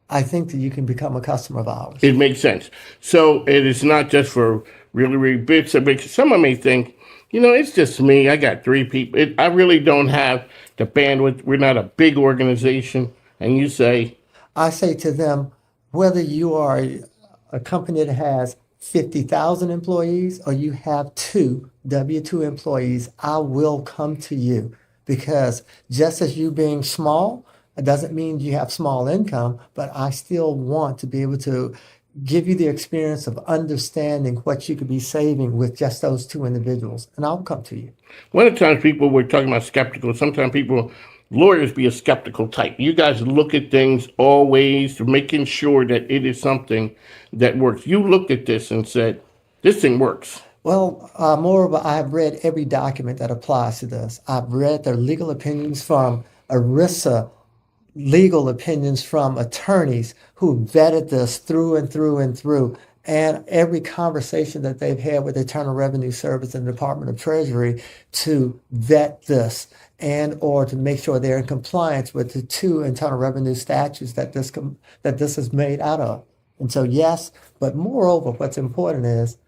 I think that you can become a customer of ours. It makes sense. So it is not just for really, really big. Someone may think, it's just me. I got 3 people. I really don't have the bandwidth. We're not a big organization. And you say? I say to them, whether you are a company that has 50,000 employees or you have 2 W-2 employees, I will come to you, because just as you being small, it doesn't mean you have small income, but I still want to be able to give you the experience of understanding what you could be saving with just those 2 individuals, and I'll come to you. One of the times people were talking about skeptical, sometimes lawyers be a skeptical type. You guys look at things always, making sure that it is something that works. You looked at this and said, this thing works. Well, moreover, I've read every document that applies to this. I've read their legal opinions from ERISA, legal opinions from attorneys who vetted this through and through and through. And every conversation that they've had with the Internal Revenue Service and the Department of Treasury to vet this and or to make sure they're in compliance with the 2 Internal Revenue statutes that this is made out of. And so, yes, but moreover, what's important is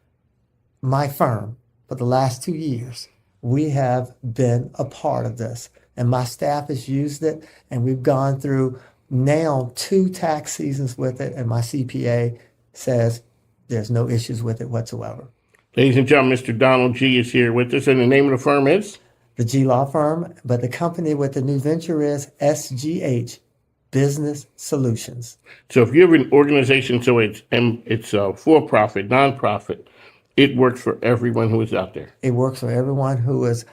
my firm, for the last 2 years, we have been a part of this. And my staff has used it, and we've gone through now 2 tax seasons with it, and my CPA says there's no issues with it whatsoever. Ladies and gentlemen, Mr. Donald G. is here with us, and the name of the firm is? The G Law Firm, but the company with the new venture is SGH Business Solutions. So if you have an organization, so it's a for-profit, nonprofit, it works for everyone who is out there. It works for everyone who is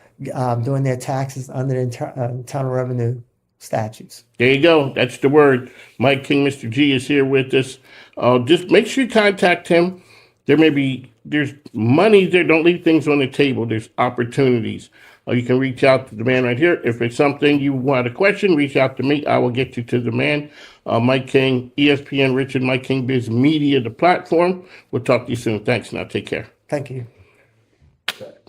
doing their taxes under the Internal Revenue statutes. There you go. That's the word. Mike King, Mr. G, is here with us. Just make sure you contact him. There's money there. Don't leave things on the table. There's opportunities. You can reach out to the man right here. If it's something you want a question, reach out to me. I will get you to the man. Mike King, ESPN Richmond, MIKEKINGBIZ Media, the platform. We'll talk to you soon. Thanks. Now, take care. Thank you.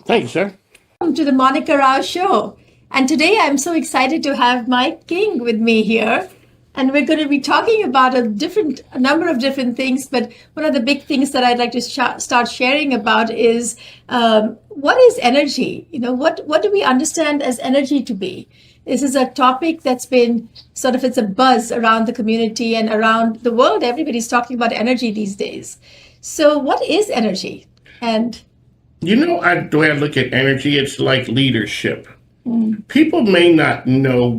Thank you, sir. Welcome to the Monica Rao Show. And today I'm so excited to have Mike King with me here. And we're going to be talking about a number of different things. But one of the big things that I'd like to start sharing about is what is energy? What do we understand as energy to be? This is a topic that's been it's a buzz around the community and around the world. Everybody's talking about energy these days. So what is energy? And the way I look at energy, it's like leadership. People may not know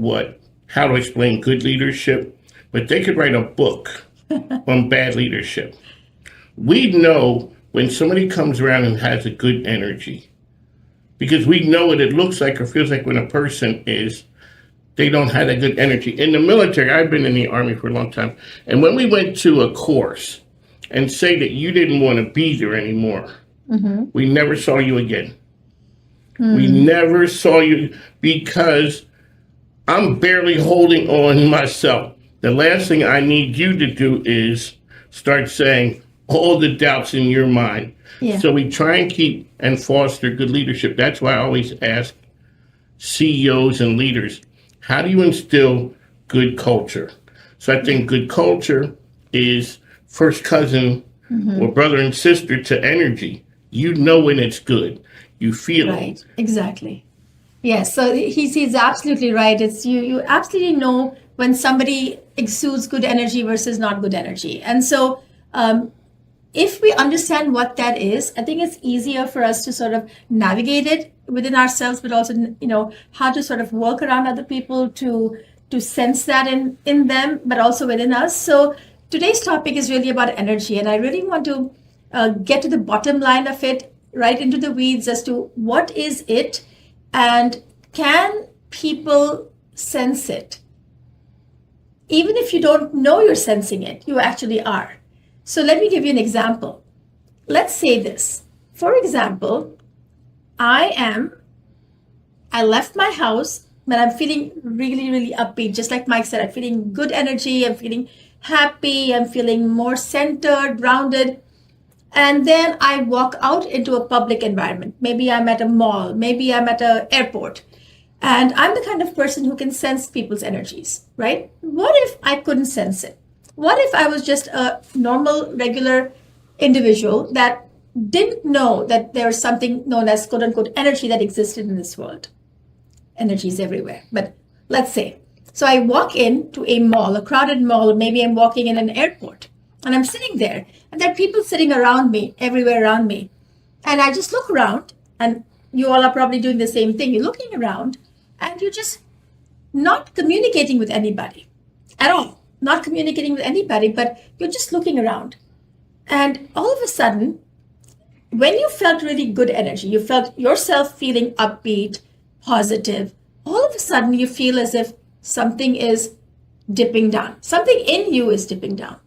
how to explain good leadership, but they could write a book on bad leadership. We know when somebody comes around and has a good energy, because we know what it looks like or feels like when a person they don't have that good energy. In the military, I've been in the Army for a long time, and when we went to a course and say that you didn't want to be there anymore, we never saw you again. We never saw you because I'm barely holding on myself. The last thing I need you to do is start saying all the doubts in your mind. Yeah. So we try and keep and foster good leadership. That's why I always ask CEOs and leaders, how do you instill good culture? So I think good culture is first cousin or brother and sister to energy. You know when it's good. You feel it. Exactly. Yes. So he's absolutely right. It's you absolutely know when somebody exudes good energy versus not good energy. And so if we understand what that is, I think it's easier for us to sort of navigate it within ourselves, but also, how to sort of work around other people to sense that in them, but also within us. So today's topic is really about energy. And I really want to get to the bottom line of it, right into the weeds as to what is it and can people sense it? Even if you don't know you're sensing it, you actually are. So let me give you an example. Let's say this. For example, I left my house, but I'm feeling really, really upbeat. Just like Mike said, I'm feeling good energy. I'm feeling happy. I'm feeling more centered, grounded. And then I walk out into a public environment. Maybe I'm at a mall. Maybe I'm at an airport. And I'm the kind of person who can sense people's energies, right? What if I couldn't sense it? What if I was just a normal, regular individual that didn't know that there's something known as quote unquote energy that existed in this world? Energy is everywhere. But let's say, so I walk into a mall, a crowded mall, maybe I'm walking in an airport. And I'm sitting there, and there are people sitting around me, everywhere around me. And I just look around, and you all are probably doing the same thing. You're looking around, and you're just not communicating with anybody at all. Not communicating with anybody, but you're just looking around. And all of a sudden, when you felt really good energy, you felt yourself feeling upbeat, positive, all of a sudden you feel as if something is dipping down. Something in you is dipping down.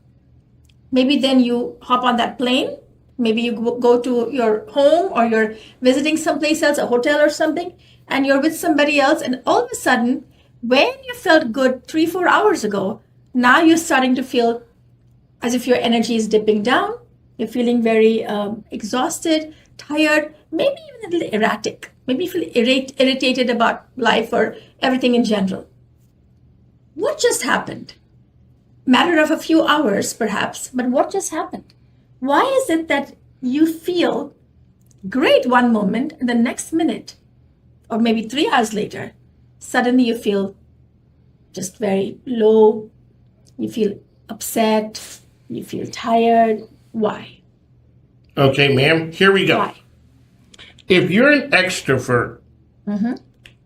Maybe then you hop on that plane. Maybe you go to your home or you're visiting someplace else, a hotel or something, and you're with somebody else. And all of a sudden, when you felt good 3-4 hours ago, now you're starting to feel as if your energy is dipping down. You're feeling very exhausted, tired, maybe even a little erratic. Maybe you feel irritated about life or everything in general. What just happened? Matter of a few hours, perhaps, but what just happened? Why is it that you feel great one moment and the next minute, or maybe 3 hours later, suddenly you feel just very low, You feel upset, you feel tired. Why? Okay, ma'am, here we go. Why? If you're an extrovert, Mm-hmm.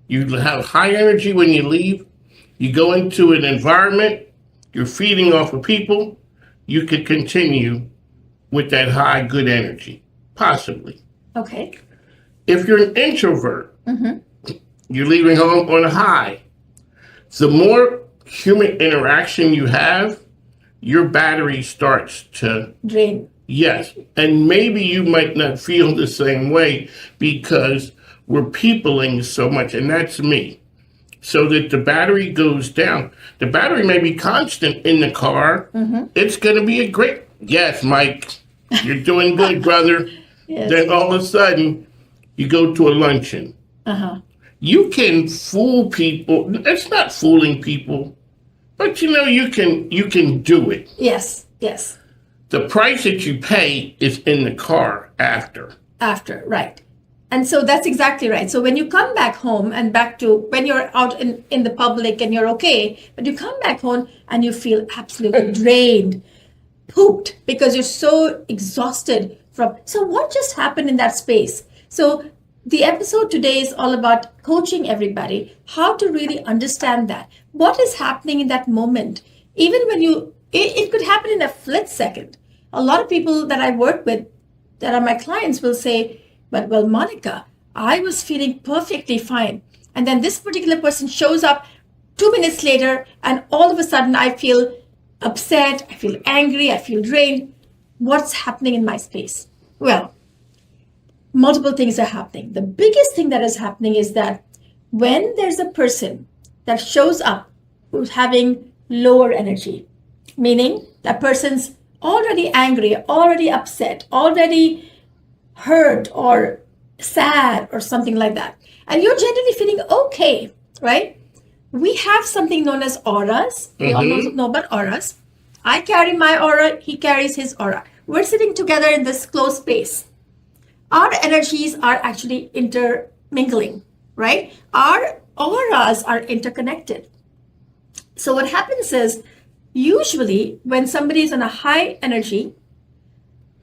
you have high energy when you leave, you go into an environment, you're feeding off of people, you could continue with that high, good energy, possibly. Okay. If you're an introvert, Mm-hmm. you're leaving home on a high. The more human interaction you have, your battery starts to drain. Yes, and maybe you might not feel the same way because we're peopling so much, and that's me. So that the battery goes down. The battery may be constant in the car. Mm-hmm. It's going to be a great, yes, Mike, you're doing good, brother. Yes. Then all of a sudden, you go to a luncheon. Uh-huh. You can fool people. It's not fooling people, but you can do it. Yes, yes. The price that you pay is in the car after. After, right. And so that's exactly right. So when you come back home and back to when you're out in the public and you're okay, but you come back home and you feel absolutely drained, pooped, because you're so exhausted from. So what just happened in that space? So the episode today is all about coaching everybody, how to really understand that. What is happening in that moment? Even when it could happen in a split second. A lot of people that I work with that are my clients will say, but well, Monica, I was feeling perfectly fine. And then this particular person shows up 2 minutes later, and all of a sudden I feel upset, I feel angry, I feel drained. What's happening in my space? Well, multiple things are happening. The biggest thing that is happening is that when there's a person that shows up who's having lower energy, meaning that person's already angry, already upset, already hurt or sad or something like that, and you're generally feeling okay, right? We have something known as auras. We all know about auras. I carry my aura, he carries his aura. We're sitting together in this closed space. Our energies are actually intermingling, right? Our auras are interconnected. So what happens is, usually when somebody is on a high energy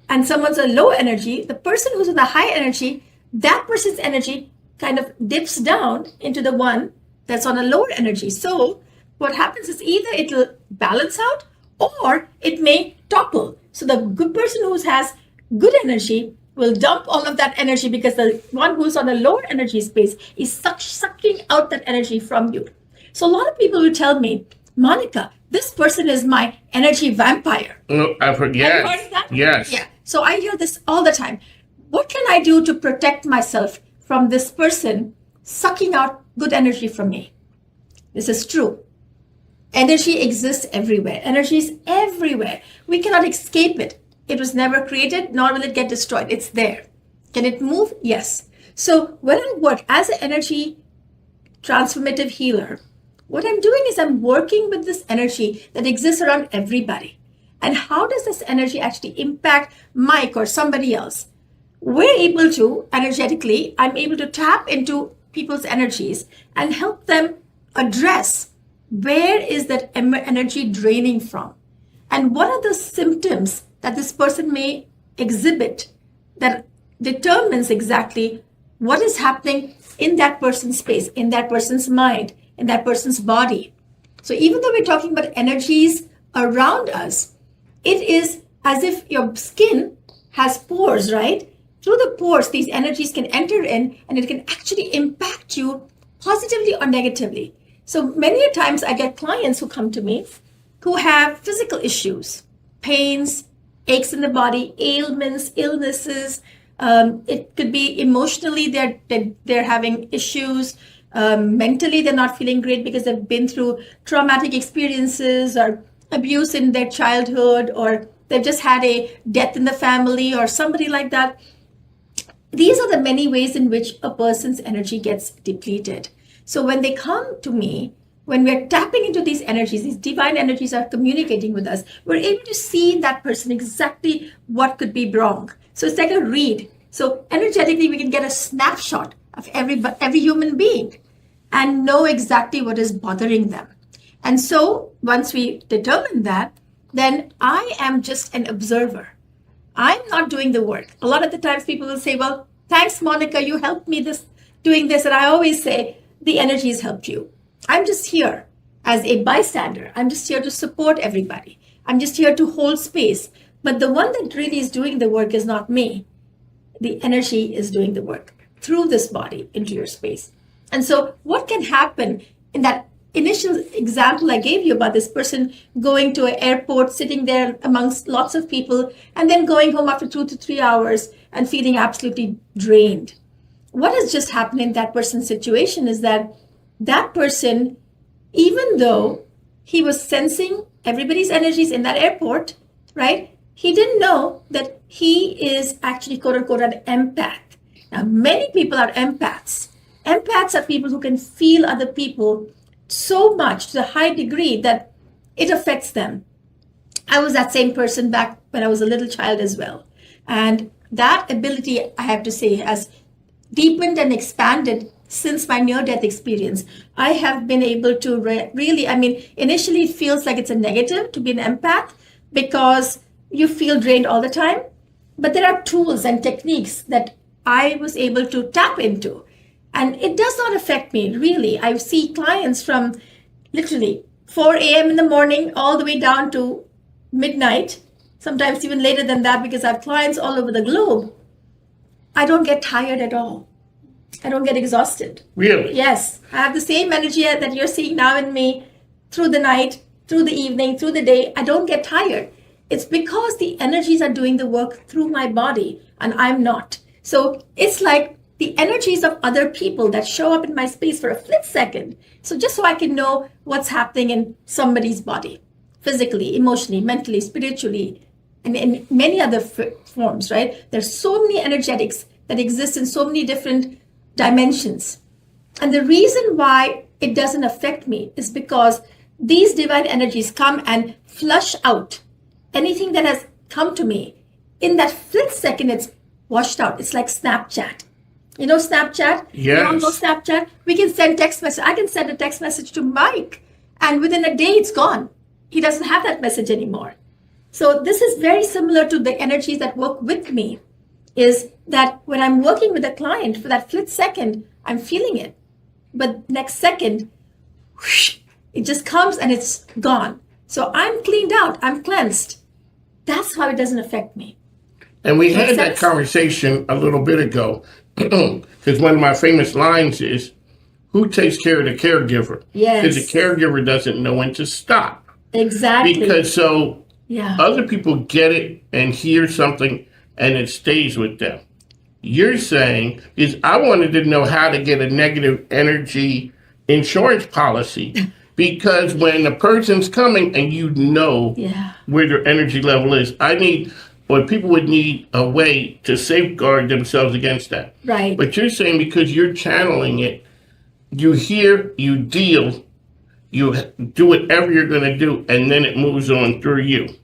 and someone's a low energy, the person who's in the high energy, that person's energy kind of dips down into the one that's on a lower energy. So what happens is either it'll balance out or it may topple. So the good person who has good energy will dump all of that energy because the one who's on a lower energy space is sucking out that energy from you. So a lot of people will tell me, Monica, this person is my energy vampire. Oh, I forget. Have you heard that? Yes. Yeah. So I hear this all the time. What can I do to protect myself from this person sucking out good energy from me? This is true. Energy exists everywhere. Energy is everywhere. We cannot escape it. It was never created, nor will it get destroyed. It's there. Can it move? Yes. So when I work as an energy transformative healer, what I'm doing is I'm working with this energy that exists around everybody. And how does this energy actually impact Mike or somebody else? We're able to, energetically, I'm able to tap into people's energies and help them address where is that energy draining from? And what are the symptoms that this person may exhibit that determines exactly what is happening in that person's space, in that person's mind, in that person's body. So even though we're talking about energies around us, it is as if your skin has pores, right? Through the pores, these energies can enter in and it can actually impact you positively or negatively. So many a times I get clients who come to me who have physical issues, pains, aches in the body, ailments, illnesses. It could be emotionally they're having issues. Mentally, they're not feeling great because they've been through traumatic experiences or abuse in their childhood, or they've just had a death in the family or somebody like that. These are the many ways in which a person's energy gets depleted. So when they come to me, when we're tapping into these energies, these divine energies are communicating with us, we're able to see in that person exactly what could be wrong. So it's like a read. So energetically, we can get a snapshot of every human being and know exactly what is bothering them. And so once we determine that, then I am just an observer. I'm not doing the work. A lot of the times people will say, well, thanks, Monica, you helped me doing this. And I always say, the energy has helped you. I'm just here as a bystander. I'm just here to support everybody. I'm just here to hold space. But the one that really is doing the work is not me. The energy is doing the work through this body into your space. And so what can happen in that initial example I gave you about this person going to an airport, sitting there amongst lots of people, and then going home after 2 to 3 hours and feeling absolutely drained. What has just happened in that person's situation is that that person, even though he was sensing everybody's energies in that airport, right? He didn't know that he is actually, quote unquote, an empath. Now, many people are empaths. Empaths are people who can feel other people so much to the high degree that it affects them. I was that same person back when I was a little child as well. And that ability, I have to say, has deepened and expanded since my near-death experience. I have been able to really, initially it feels like it's a negative to be an empath because you feel drained all the time. But there are tools and techniques that I was able to tap into. And it does not affect me, really. I see clients from literally 4 a.m. in the morning all the way down to midnight, sometimes even later than that, because I have clients all over the globe. I don't get tired at all. I don't get exhausted. Really? Yes. I have the same energy that you're seeing now in me through the night, through the evening, through the day. I don't get tired. It's because the energies are doing the work through my body and I'm not. So it's like the energies of other people that show up in my space for a split second. So just so I can know what's happening in somebody's body, physically, emotionally, mentally, spiritually, and in many other forms, right? There's so many energetics that exist in so many different dimensions. And the reason why it doesn't affect me is because these divine energies come and flush out anything that has come to me. In that split second, it's washed out. It's like Snapchat. You know Snapchat? Yes. You all know Snapchat? We can send text message. I can send a text message to Mike, and within a day, it's gone. He doesn't have that message anymore. So this is very similar to the energies that work with me, is that when I'm working with a client for that split second, I'm feeling it. But next second, whoosh, it just comes and it's gone. So I'm cleaned out. I'm cleansed. That's how it doesn't affect me. And we had that conversation a little bit ago, because one of my famous lines is, who takes care of the caregiver? Yes. Because the caregiver doesn't know when to stop. Exactly. Because yeah. Other people get it and hear something and it stays with them. You're saying is I wanted to know how to get a negative energy insurance policy because when a person's coming and you know where their energy level is, people would need a way to safeguard themselves against that. Right. But you're saying because you're channeling it, you hear, you deal, you do whatever you're going to do, and then it moves on through you.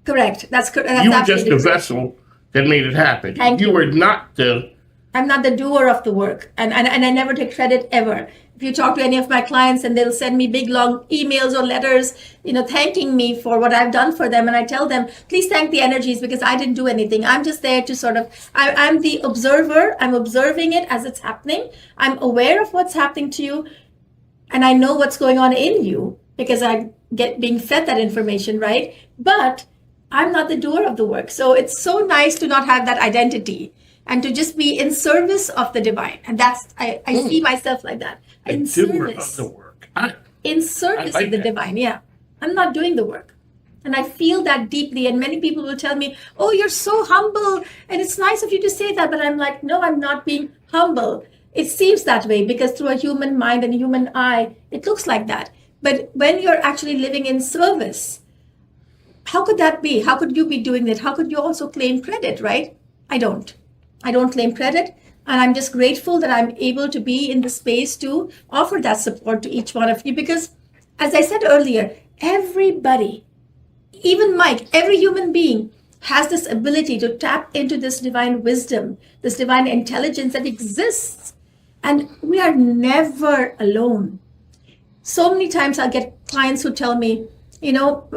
Correct. That's correct. You were just the vessel that made it happen. Thank you. You were not the... I'm not the doer of the work. And I never take credit ever. If you talk to any of my clients and they'll send me big, long emails or letters, thanking me for what I've done for them. And I tell them, please thank the energies because I didn't do anything. I'm just there to I'm the observer. I'm observing it as it's happening. I'm aware of what's happening to you. And I know what's going on in you because I get being fed that information, right? But I'm not the doer of the work. So it's so nice to not have that identity and to just be in service of the divine. And that's, I see myself like that. In service. Of the work. In service like of the that. divine, yeah. I'm not doing the work. And I feel that deeply. And many people will tell me, oh, you're so humble. And it's nice of you to say that. But I'm like, no, I'm not being humble. It seems that way because through a human mind and a human eye, it looks like that. But when you're actually living in service, how could that be? How could you be doing that? How could you also claim credit, right? I don't claim credit. And I'm just grateful that I'm able to be in the space to offer that support to each one of you. Because as I said earlier, everybody, even Mike, every human being has this ability to tap into this divine wisdom, this divine intelligence that exists. And we are never alone. So many times I'll get clients who tell me,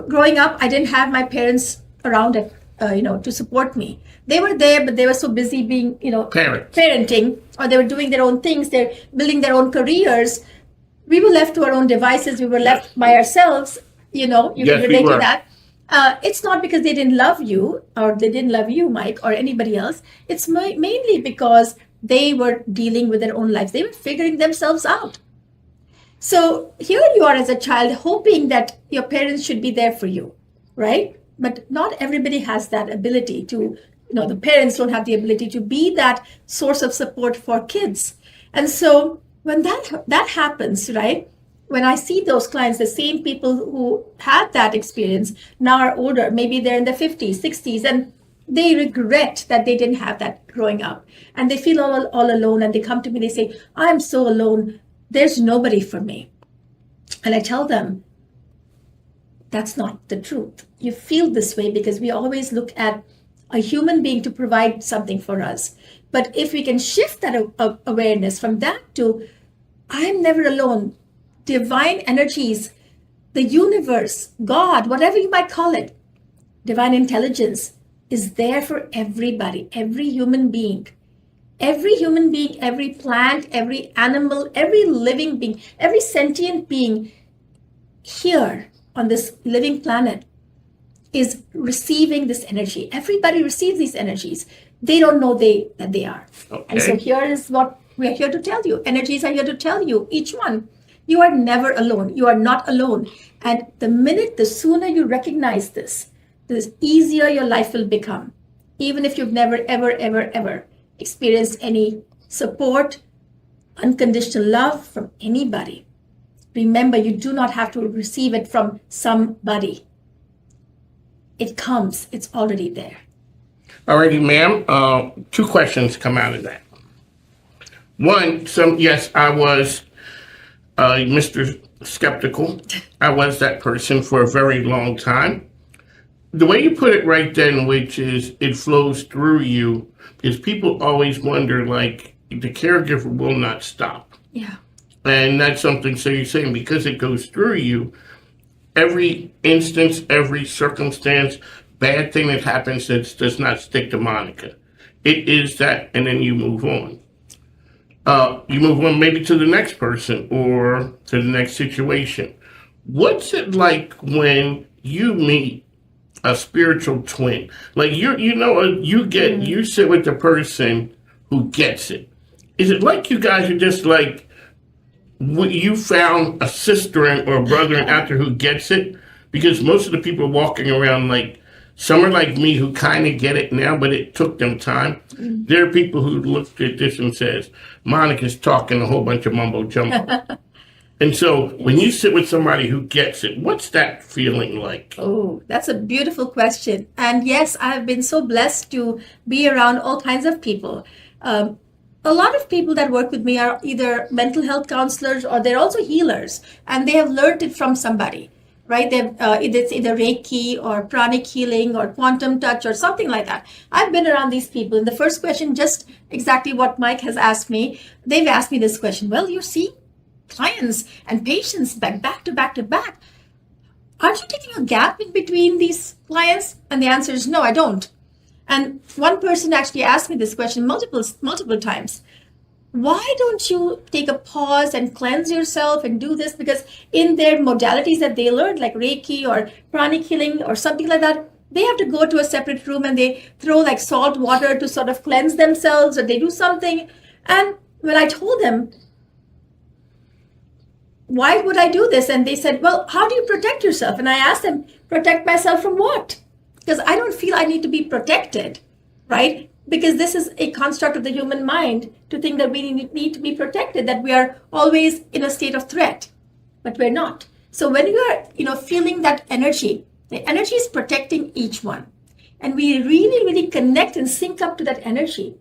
growing up, I didn't have my parents around to support me. They were there, but they were so busy being, parenting, or they were doing their own things. They're building their own careers. We were left to our own devices. We were left by ourselves. You can relate to that. It's not because they didn't love you or they didn't love you, Mike, or anybody else. It's mainly because they were dealing with their own lives. They were figuring themselves out. So here you are as a child hoping that your parents should be there for you, right? But not everybody has that ability to, the parents don't have the ability to be that source of support for kids. And so when that happens, right? When I see those clients, the same people who had that experience now are older, maybe they're in their 50s, 60s, and they regret that they didn't have that growing up. And they feel all alone, and they come to me, they say, I'm so alone, there's nobody for me. And I tell them, that's not the truth. You feel this way because we always look at a human being to provide something for us. But if we can shift that awareness from that to, I'm never alone, divine energies, the universe, God, whatever you might call it, divine intelligence is there for everybody, every human being. Every human being, every plant, every animal, every living being, every sentient being here on this living planet is receiving this energy. Everybody receives these energies. They don't know that they are. Okay. And so here is what we're here to tell you. Energies are here to tell you, each one, you are never alone. You are not alone. And the sooner you recognize this, the easier your life will become. Even if you've never, ever, ever, ever experienced any support, unconditional love from anybody. Remember, you do not have to receive it from somebody. It comes, it's already there. Alrighty, ma'am. 2 questions come out of that. One, yes, I was Mr. Skeptical. I was that person for a very long time. The way you put it right then, which is it flows through you, is people always wonder, like, the caregiver will not stop. Yeah. And that's something, so you're saying because it goes through you, every instance, every circumstance, bad thing that happens that does not stick to Monica. It is that, and then you move on. You move on maybe to the next person or to the next situation. What's it like when you meet a spiritual twin? Like you sit with the person who gets it. Is it like you guys are just like, you found a sister or a brother out there who gets it? Because most of the people walking around, like, some are like me who kind of get it now, but it took them time. Mm-hmm. There are people who looked at this and says, Monica's talking a whole bunch of mumbo jumbo. And so when you sit with somebody who gets it, what's that feeling like? Oh, that's a beautiful question. And yes, I have been so blessed to be around all kinds of people. A lot of people that work with me are either mental health counselors or they're also healers, and they have learned it from somebody, right? It's either Reiki or pranic healing or quantum touch or something like that. I've been around these people. And the first question, just exactly what Mike has asked me, they've asked me this question. Well, you see clients and patients back to back to back. Aren't you taking a gap in between these clients? And the answer is no, I don't. And one person actually asked me this question multiple times. Why don't you take a pause and cleanse yourself and do this? Because in their modalities that they learned, like Reiki or pranic healing or something like that, they have to go to a separate room and they throw like salt water to sort of cleanse themselves, or they do something. And when I told them, why would I do this? And they said, well, how do you protect yourself? And I asked them, protect myself from what? Because I don't feel I need to be protected, right? Because this is a construct of the human mind to think that we need to be protected, that we are always in a state of threat, but we're not. So when you are, feeling that energy, the energy is protecting each one. And we really, really connect and sync up to that energy.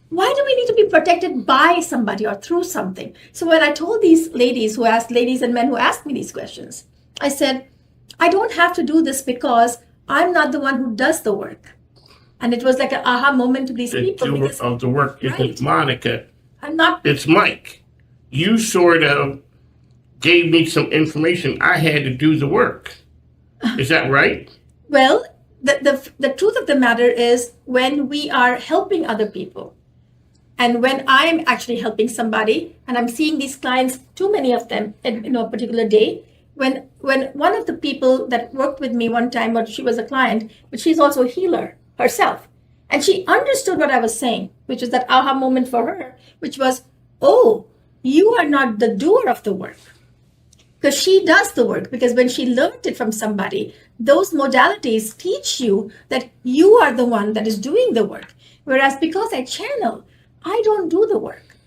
Why do we need to be protected by somebody or through something? So when I told these ladies and men who asked me these questions, I said, I don't have to do this because I'm not the one who does the work. And it was like an aha moment to these people. The doer of the work isn't Monica. I'm not. It's Mike. You sort of gave me some information. I had to do the work. Is that right? Well, the truth of the matter is when we are helping other people, and when I'm actually helping somebody, and I'm seeing these clients, too many of them in a particular day, when one of the people that worked with me one time, she was a client, but she's also a healer herself, and she understood what I was saying, which was that aha moment for her, which was, oh, you are not the doer of the work. Because she does the work, because when she learned it from somebody, those modalities teach you that you are the one that is doing the work. Whereas because I channel, I don't do the work.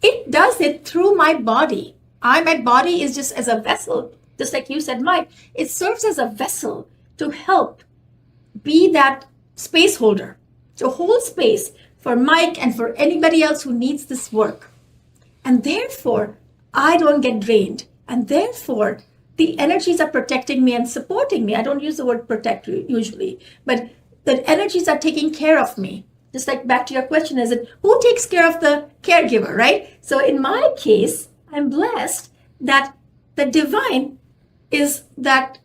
It does it through my body. My body is just as a vessel, just like you said, Mike. It serves as a vessel to help be that space holder, to hold space for Mike and for anybody else who needs this work. And therefore, I don't get drained. And therefore, the energies are protecting me and supporting me. I don't use the word protect usually, but the energies are taking care of me. Just like back to your question, is it who takes care of the caregiver, right? So in my case, I'm blessed that the divine is that,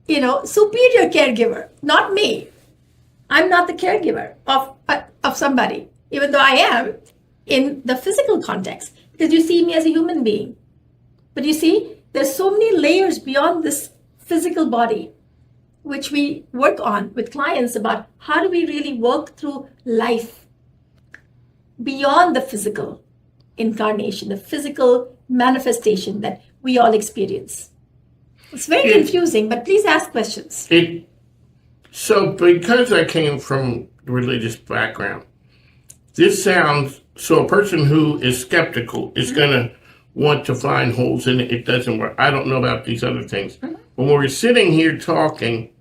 superior caregiver, not me. I'm not the caregiver of somebody, even though I am in the physical context, because you see me as a human being. But you see, there's so many layers beyond this physical body, which we work on with clients about how do we really work through life beyond the physical incarnation, the physical manifestation that we all experience. It's very confusing, but please ask questions. So because I came from a religious background, this sounds, so a person who is skeptical is going to want to find holes in it. It doesn't work. I don't know about these other things. But when we're sitting here talking,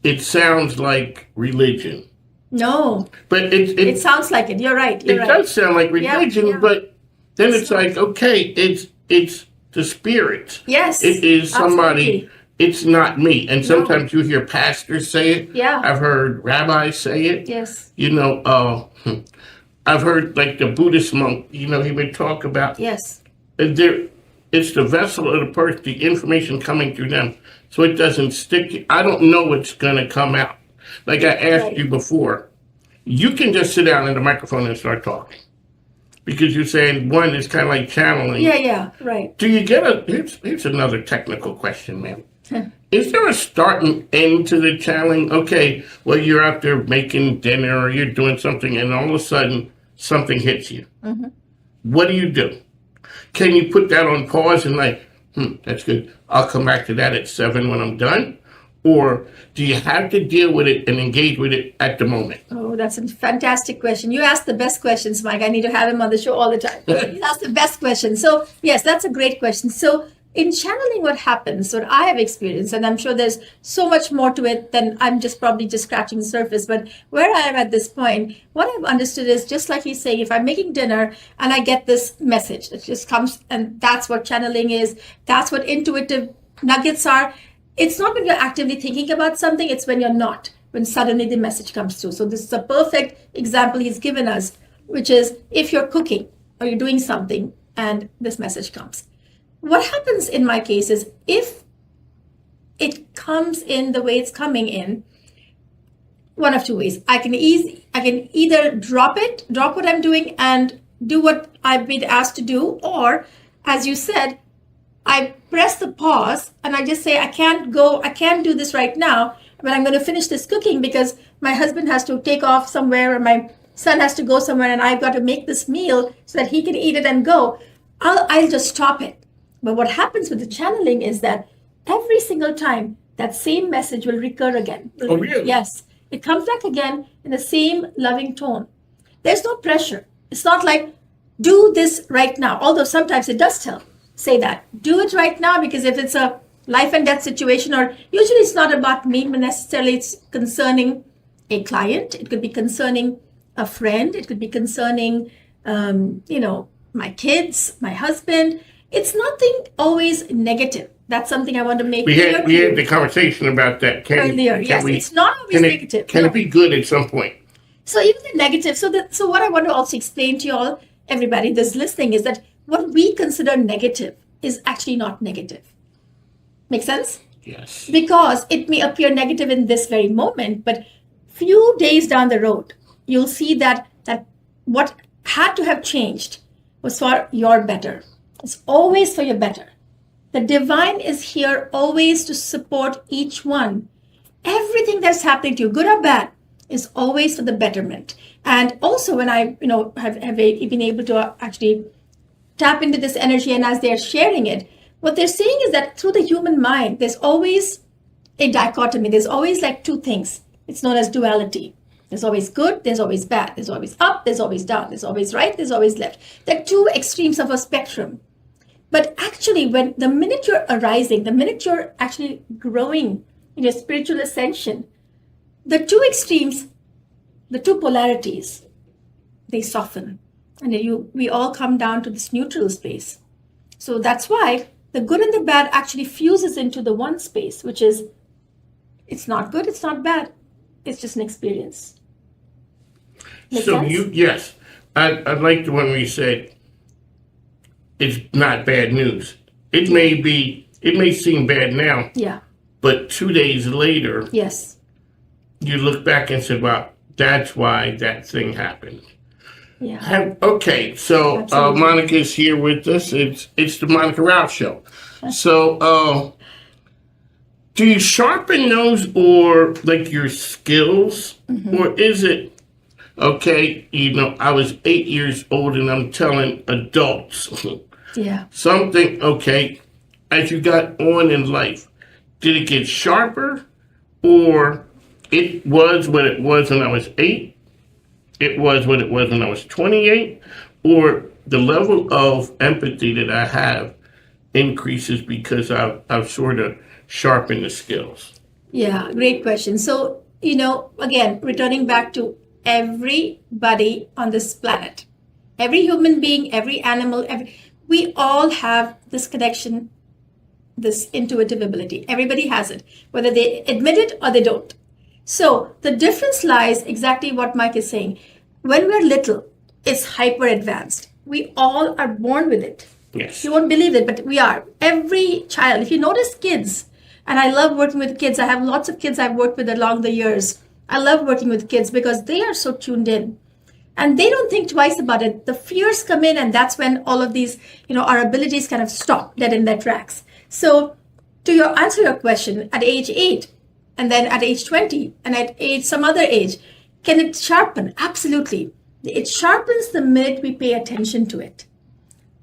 it sounds like religion. No. But it sounds like it. You're right. It does sound like religion, but then it's like, okay, it's the spirit. Yes. It is somebody. Absolutely. It's not me. And sometimes you hear pastors say it. Yeah. I've heard rabbis say it. Yes. I've heard like the Buddhist monk, he would talk about. Yes. It's the vessel of the person, the information coming through them, so it doesn't stick. I don't know what's going to come out. Like I asked you before, you can just sit down in the microphone and start talking. Because you're saying one is kind of like channeling. Yeah, right. Do you get here's another technical question, ma'am. Is there a start and end to the channeling? Okay, well, you're out there making dinner or you're doing something and all of a sudden something hits you. Mm-hmm. What do? Can you put that on pause and that's good. I'll come back to that at 7 when I'm done? Or do you have to deal with it and engage with it at the moment? Oh, that's a fantastic question. You ask the best questions, Mike. I need to have him on the show all the time. You ask the best questions. So yes, that's a great question. So in channeling, what happens, what I have experienced, and I'm sure there's so much more to it than I'm probably just scratching the surface, but where I am at this point, what I've understood is just like he's saying, if I'm making dinner and I get this message, it just comes, and that's what channeling is, that's what intuitive nuggets are. It's not when you're actively thinking about something, it's when you're not, when suddenly the message comes through. So this is a perfect example he's given us, which is if you're cooking or you're doing something and this message comes. What happens in my case is if it comes in the way it's coming in, one of two ways. I can either drop what I'm doing and do what I've been asked to do, or as you said, I press the pause and I just say, I can't do this right now, but I'm going to finish this cooking because my husband has to take off somewhere or my son has to go somewhere and I've got to make this meal so that he can eat it and go. I'll just stop it. But what happens with the channeling is that every single time that same message will recur again. Oh, really? Yes. It comes back again in the same loving tone. There's no pressure. It's not like, do this right now. Although sometimes it does say that. Do it right now, because if it's a life and death situation, or usually it's not about me necessarily, it's concerning a client. It could be concerning a friend. It could be concerning, my kids, my husband. It's nothing always negative. That's something I want to make clear. We had the conversation about that earlier. Yes, it's not always negative. Can it be good at some point? So even the negative. So what I want to also explain to you all, everybody that's listening, is that what we consider negative is actually not negative. Make sense? Yes. Because it may appear negative in this very moment, but few days down the road, you'll see that what had to have changed was for your better. It's always for your better. The divine is here always to support each one. Everything that's happening to you, good or bad, is always for the betterment. And also when I, have been able to actually tap into this energy, and as they're sharing it, what they're saying is that through the human mind, there's always a dichotomy. There's always like two things. It's known as duality. There's always good, there's always bad. There's always up, there's always down. There's always right, there's always left. They're two extremes of a spectrum. But actually, the minute you're arising, the minute you're actually growing in your spiritual ascension, the two extremes, the two polarities, they soften. And we all come down to this neutral space. So that's why the good and the bad actually fuses into the one space, which is, it's not good, it's not bad. It's just an experience. Make So sense? yes, I like the one where you said, it's not bad news. It may seem bad now. Yeah. But 2 days later, yes, you look back and say, well, that's why that thing happened. Yeah. Okay, so Monica's here with us. It's the Monica Ralph Show. So do you sharpen those or like your skills? Mm-hmm. Or is it, okay, I was 8 years old and I'm telling adults Yeah. something, okay, as you got on in life, did it get sharper or it was what it was when I was 8? It was what it was when I was 28? Or the level of empathy that I have increases because I've sort of sharpened the skills? Yeah, great question. So, again, returning back to everybody on this planet, every human being, every animal, we all have this connection, this intuitive ability. Everybody has it, whether they admit it or they don't. So the difference lies exactly what Mike is saying. When we're little, it's hyper advanced. We all are born with it. Yes. You won't believe it, but we are. Every child, if you notice kids, and I love working with kids. I have lots of kids I've worked with along the years. I love working with kids because they are so tuned in. And they don't think twice about it. The fears come in, and that's when all of these, our abilities kind of stop dead in their tracks. So to answer your question, at age 8, and then at age 20, and at age some other age, can it sharpen? Absolutely. It sharpens the minute we pay attention to it.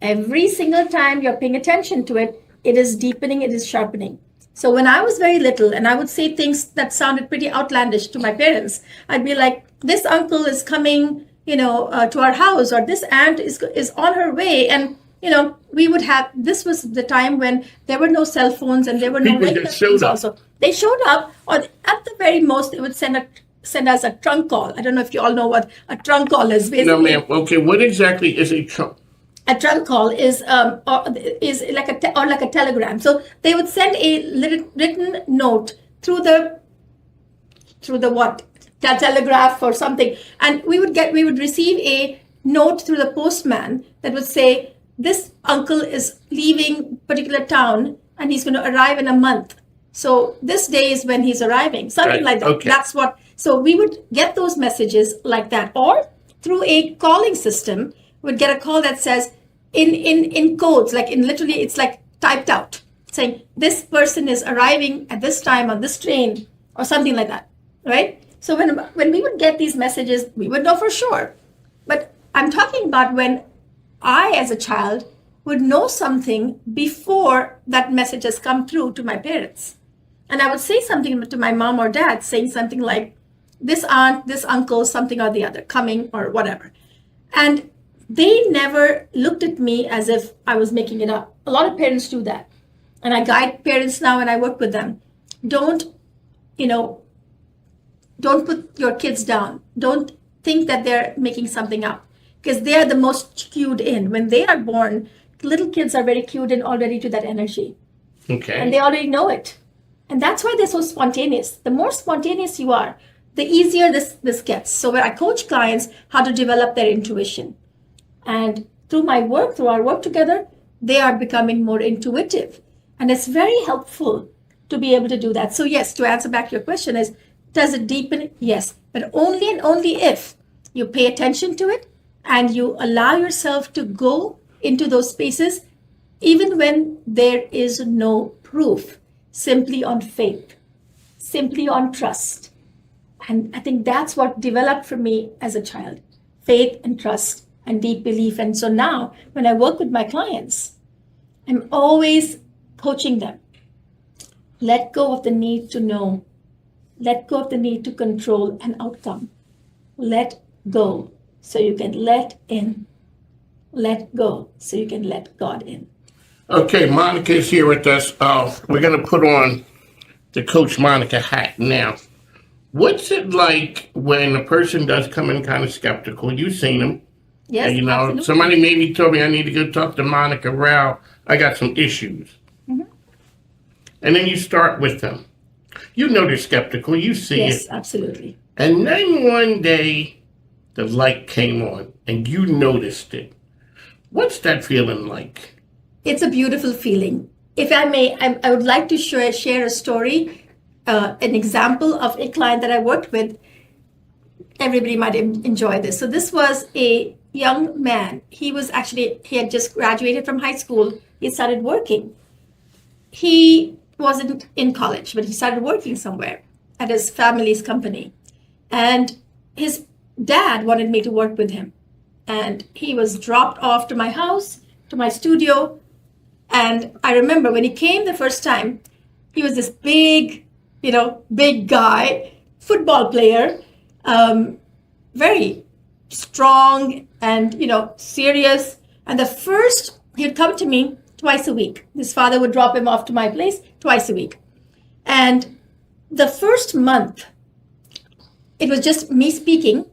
Every single time you're paying attention to it, it is deepening, it is sharpening. So when I was very little and I would say things that sounded pretty outlandish to my parents, I'd be like, this uncle is coming, to our house, or this aunt is on her way. And, we would have, this was the time when there were no cell phones and there were no regular phones also. They showed up, or at the very most, they would send us a trunk call. I don't know if you all know what a trunk call is. Basically. No, ma'am. Okay, what exactly is a trunk? A trunk call is like a telegram. So they would send a written note through the telegraph or something, and we would receive a note through the postman that would say, this uncle is leaving particular town and he's going to arrive in a month. So this day is when he's arriving, something like that. Okay. That's what. So we would get those messages like that, or through a calling system, we'd get a call that says in codes, like in literally, it's like typed out, saying this person is arriving at this time on this train or something like that, right? So when we would get these messages, we would know for sure. But I'm talking about when I, as a child, would know something before that message has come through to my parents. And I would say something to my mom or dad, saying something like, this aunt, this uncle, something or the other, coming or whatever. And they never looked at me as if I was making it up. A lot of parents do that. And I guide parents now and I work with them. Don't put your kids down. Don't think that they're making something up, because they are the most cued in. When they are born, little kids are very cued in already to that energy. Okay. And they already know it. And that's why they're so spontaneous. The more spontaneous you are, the easier this gets. So when I coach clients how to develop their intuition. And through our work together, they are becoming more intuitive. And it's very helpful to be able to do that. So yes, to answer back your question is, does it deepen? Yes, but only and only if you pay attention to it and you allow yourself to go into those spaces, even when there is no proof, simply on faith, simply on trust. And I think that's what developed for me as a child, faith and trust and deep belief. And so now when I work with my clients, I'm always coaching them. Let go of the need to know. Let go of the need to control an outcome. Let go so you can let in. Let go so you can let God in. Okay, Monica is here with us. We're going to put on the Coach Monica hat now. What's it like when a person does come in kind of skeptical? You've seen them. Yes, you know, absolutely. somebody maybe told me I need to go talk to Monica Rao. I got some issues. Mm-hmm. And then you start with them. You know they're skeptical. You see it. Yes, absolutely. And then one day, the light came on, and you noticed it. What's that feeling like? It's a beautiful feeling. If I may, I would like to share a story, an example of a client that I worked with. Everybody might enjoy this. So this was a young man. He had just graduated from high school. He started working. He wasn't in college, but he started working somewhere at his family's company. And his dad wanted me to work with him. And he was dropped off to my house, to my studio. And I remember when he came the first time, he was this big guy, football player, very strong and, serious. And he'd come to me twice a week. His father would drop him off to my place twice a week. And the first month, it was just me speaking,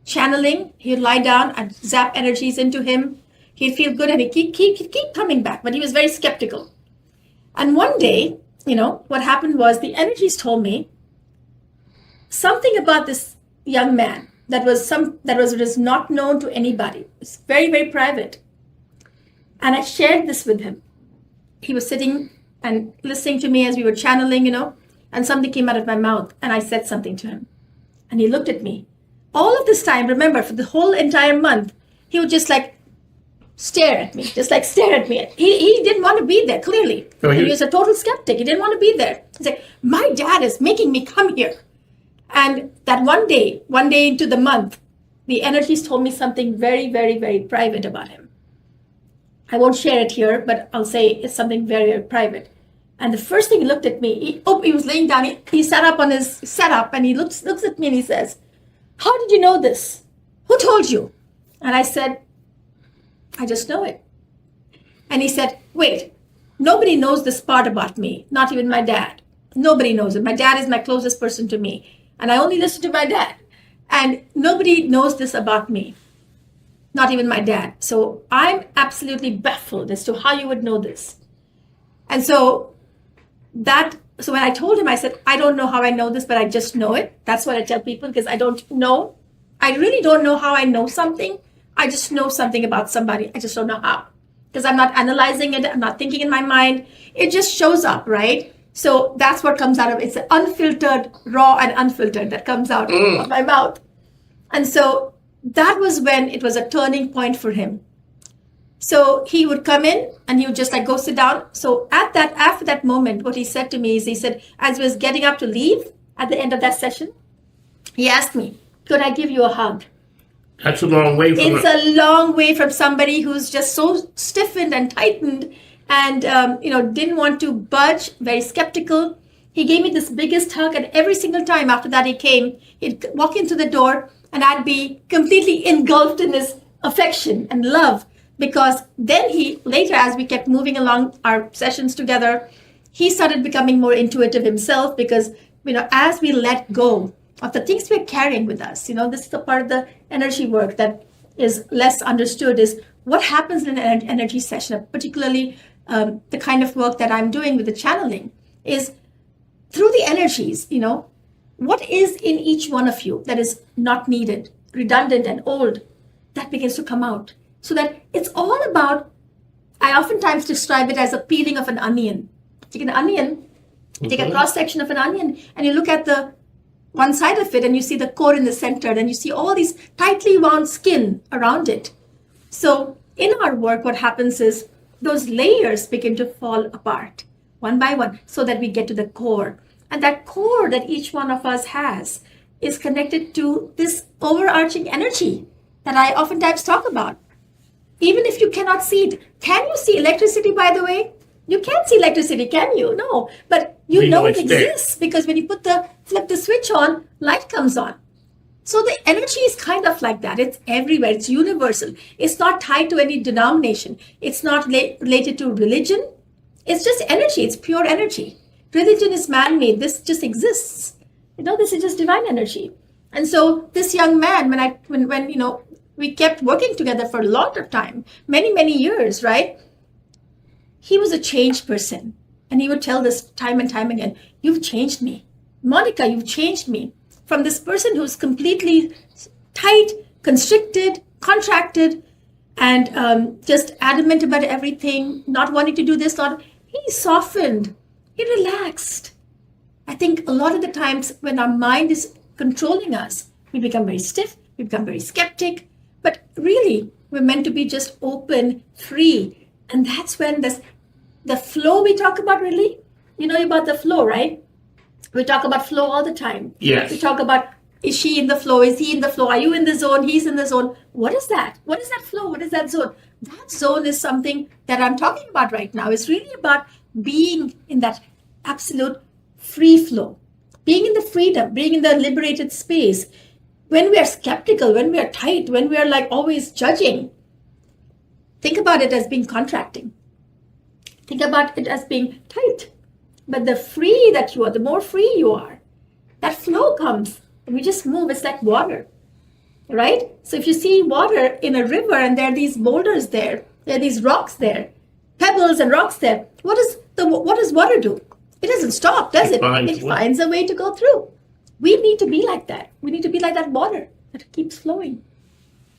channeling. He'd lie down, I'd zap energies into him. He'd feel good and he'd keep coming back, but he was very skeptical. And one day, what happened was the energies told me something about this young man that was not known to anybody. It's very, very private. And I shared this with him. He was sitting and listening to me as we were channeling, and something came out of my mouth and I said something to him. And he looked at me. All of this time, remember, for the whole entire month, he would just stare at me. He didn't want to be there, clearly. So he was a total skeptic. He didn't want to be there. He's like, my dad is making me come here. And that one day into the month, the energies told me something very, very, very private about him. I won't share it here, but I'll say it's something very, very private. And the first thing he looked at me, he was laying down. He sat up on his setup and he looks at me and he says, how did you know this? Who told you? And I said, I just know it. And he said, wait, nobody knows this part about me, not even my dad. Nobody knows it. My dad is my closest person to me. And I only listen to my dad. And nobody knows this about me, not even my dad. So I'm absolutely baffled as to how you would know this. And so when I told him, I said, I don't know how I know this, but I just know it. That's what I tell people, because I don't know. I really don't know how I know something. I just know something about somebody. I just don't know how, because I'm not analyzing it. I'm not thinking in my mind. It just shows up, right? So that's what comes out of it. It's unfiltered, raw and unfiltered that comes out of my mouth. And so that was when it was a turning point for him. So he would come in and he would just go sit down. So after that moment, what he said to me is, he said, as he was getting up to leave at the end of that session, he asked me, could I give you a hug? That's a long way from It's a long way from somebody who's just so stiffened and tightened and, didn't want to budge, very skeptical. He gave me this biggest hug, and every single time after that he came, he'd walk into the door and I'd be completely engulfed in his affection and love, because then later, as we kept moving along our sessions together, he started becoming more intuitive himself, because, as we let go of the things we're carrying with us, this is the part of the energy work that is less understood, is what happens in an energy session, particularly the kind of work that I'm doing with the channeling, is through the energies, what is in each one of you that is not needed, redundant and old, that begins to come out. So that it's all about, I I oftentimes describe it as a peeling of an onion. Take an onion, take a cross section of an onion, and you look at the one side of it and you see the core in the center, and you see all these tightly wound skin around it. So in our work, what happens is those layers begin to fall apart one by one so that we get to the core. And that core that each one of us has is connected to this overarching energy that I oftentimes talk about. Even if you cannot see it, can you see electricity, by the way? You can't see electricity, can you? No, but you know it exists because when you flip the switch on, light comes on. So the energy is kind of like that. It's everywhere. It's universal. It's not tied to any denomination. It's not related to religion. It's just energy. It's pure energy. Religion is man-made. This just exists. This is just divine energy. And so this young man, when we kept working together for a lot of time, many, many years, right? He was a changed person. And he would tell this time and time again, you've changed me. Monica, you've changed me. From this person who's completely tight, constricted, contracted, and just adamant about everything, not wanting to do this, he softened, he relaxed. I think a lot of the times when our mind is controlling us, we become very stiff, we become very skeptic, but really we're meant to be just open, free. And that's when the flow we talk about, really, you know about the flow, right? We talk about flow all the time. Yes. We talk about, is she in the flow? Is he in the flow? Are you in the zone? He's in the zone. What is that? What is that flow? What is that zone? That zone is something that I'm talking about right now. It's really about being in that absolute free flow, being in the freedom, being in the liberated space. When we are skeptical, when we are tight, when we are like always judging, think about it as being contracting. Think about it as being tight. But the free that you are, the more free you are, that flow comes. We just move. It's like water, right? So if you see water in a river and there are these boulders there are these rocks there, pebbles and rocks there, what does water do? It doesn't stop, does it? It finds a way to go through. We need to be like that. We need to be like that water that keeps flowing.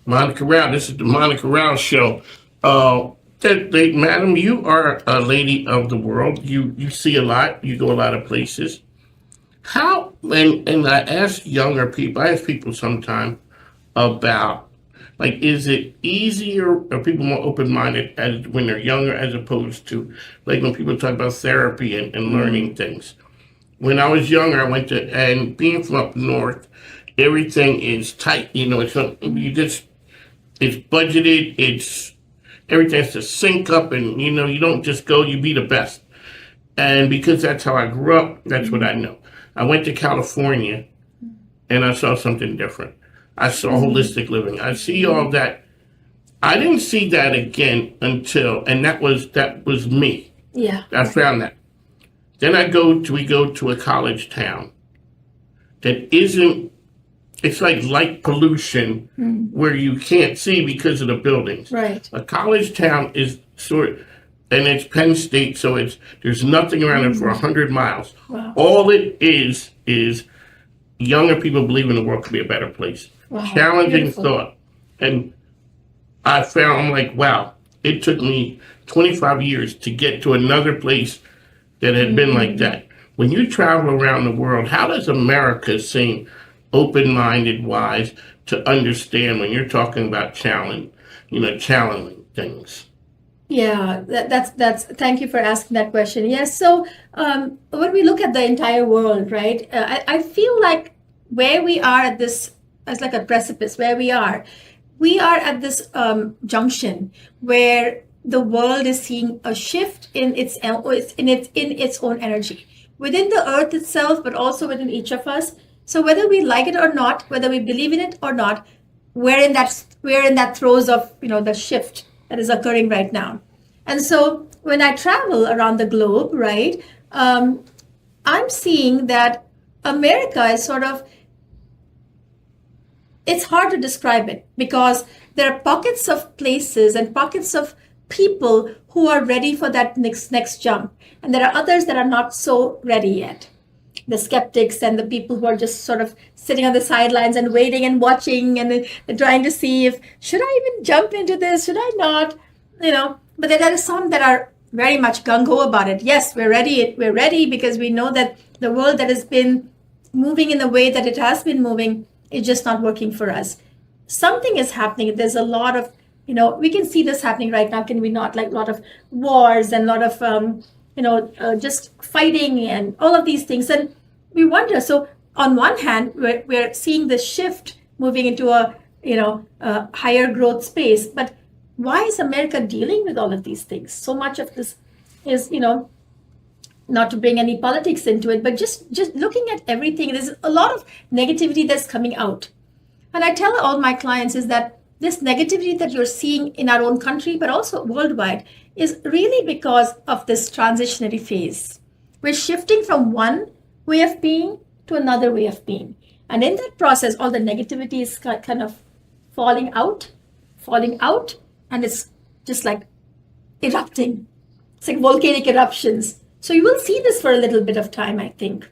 Monica Rao, this is the Monica Rao Show. Madam, you are a lady of the world. You see a lot. You go a lot of places. How, and I ask younger people, I ask people sometimes about, like, is it easier, are people more open-minded as when they're younger as opposed to, like, when people talk about therapy and learning things? When I was younger, I went to, and being from up north, everything is tight. It's budgeted, everything has to sync up, and you don't just go, you be the best. And because that's how I grew up, that's what I know. I went to California and I saw something different. I saw holistic living. I see all that. I didn't see that again until, and that was me. Yeah. I found that. Then we go to a college town that isn't, it's like light pollution where you can't see because of the buildings. Right. A college town is and it's Penn State, so there's nothing around it for 100 miles. Wow. All it is younger people believing the world could be a better place. Wow. Challenging Beautiful. thought. And I'm like, wow, it took me 25 years to get to another place that had been like that. When you travel around the world, how does America seem open-minded, wise, to understand when you're talking about challenging things? Yeah, that's. Thank you for asking that question. Yes, so when we look at the entire world, right, I feel like where we are at this, it's like a precipice. Where we are at this junction where the world is seeing a shift in its own energy within the earth itself, but also within each of us. So whether we like it or not, whether we believe in it or not, we're in that throes of the shift that is occurring right now. And so when I travel around the globe, right, I'm seeing that America is sort of, it's hard to describe it because there are pockets of places and pockets of people who are ready for that next jump. And there are others that are not so ready yet. The skeptics and the people who are just sort of sitting on the sidelines and waiting and watching and they're trying to see if, should I even jump into this? Should I not? But then there are some that are very much gung-ho about it. Yes, we're ready. We're ready because we know that the world that has been moving in the way that it has been moving is just not working for us. Something is happening. There's a lot of, we can see this happening right now, can we not? Like a lot of wars and a lot of, just fighting and all of these things. And we wonder, so on one hand, we're seeing the shift moving into a higher growth space. But why is America dealing with all of these things? So much of this is, not to bring any politics into it, but just looking at everything, there's a lot of negativity that's coming out. And I tell all my clients is that this negativity that you're seeing in our own country, but also worldwide, is really because of this transitionary phase. We're shifting from one way of being to another way of being. And in that process, all the negativity is kind of falling out, and it's just like erupting. It's like volcanic eruptions. So you will see this for a little bit of time, I think.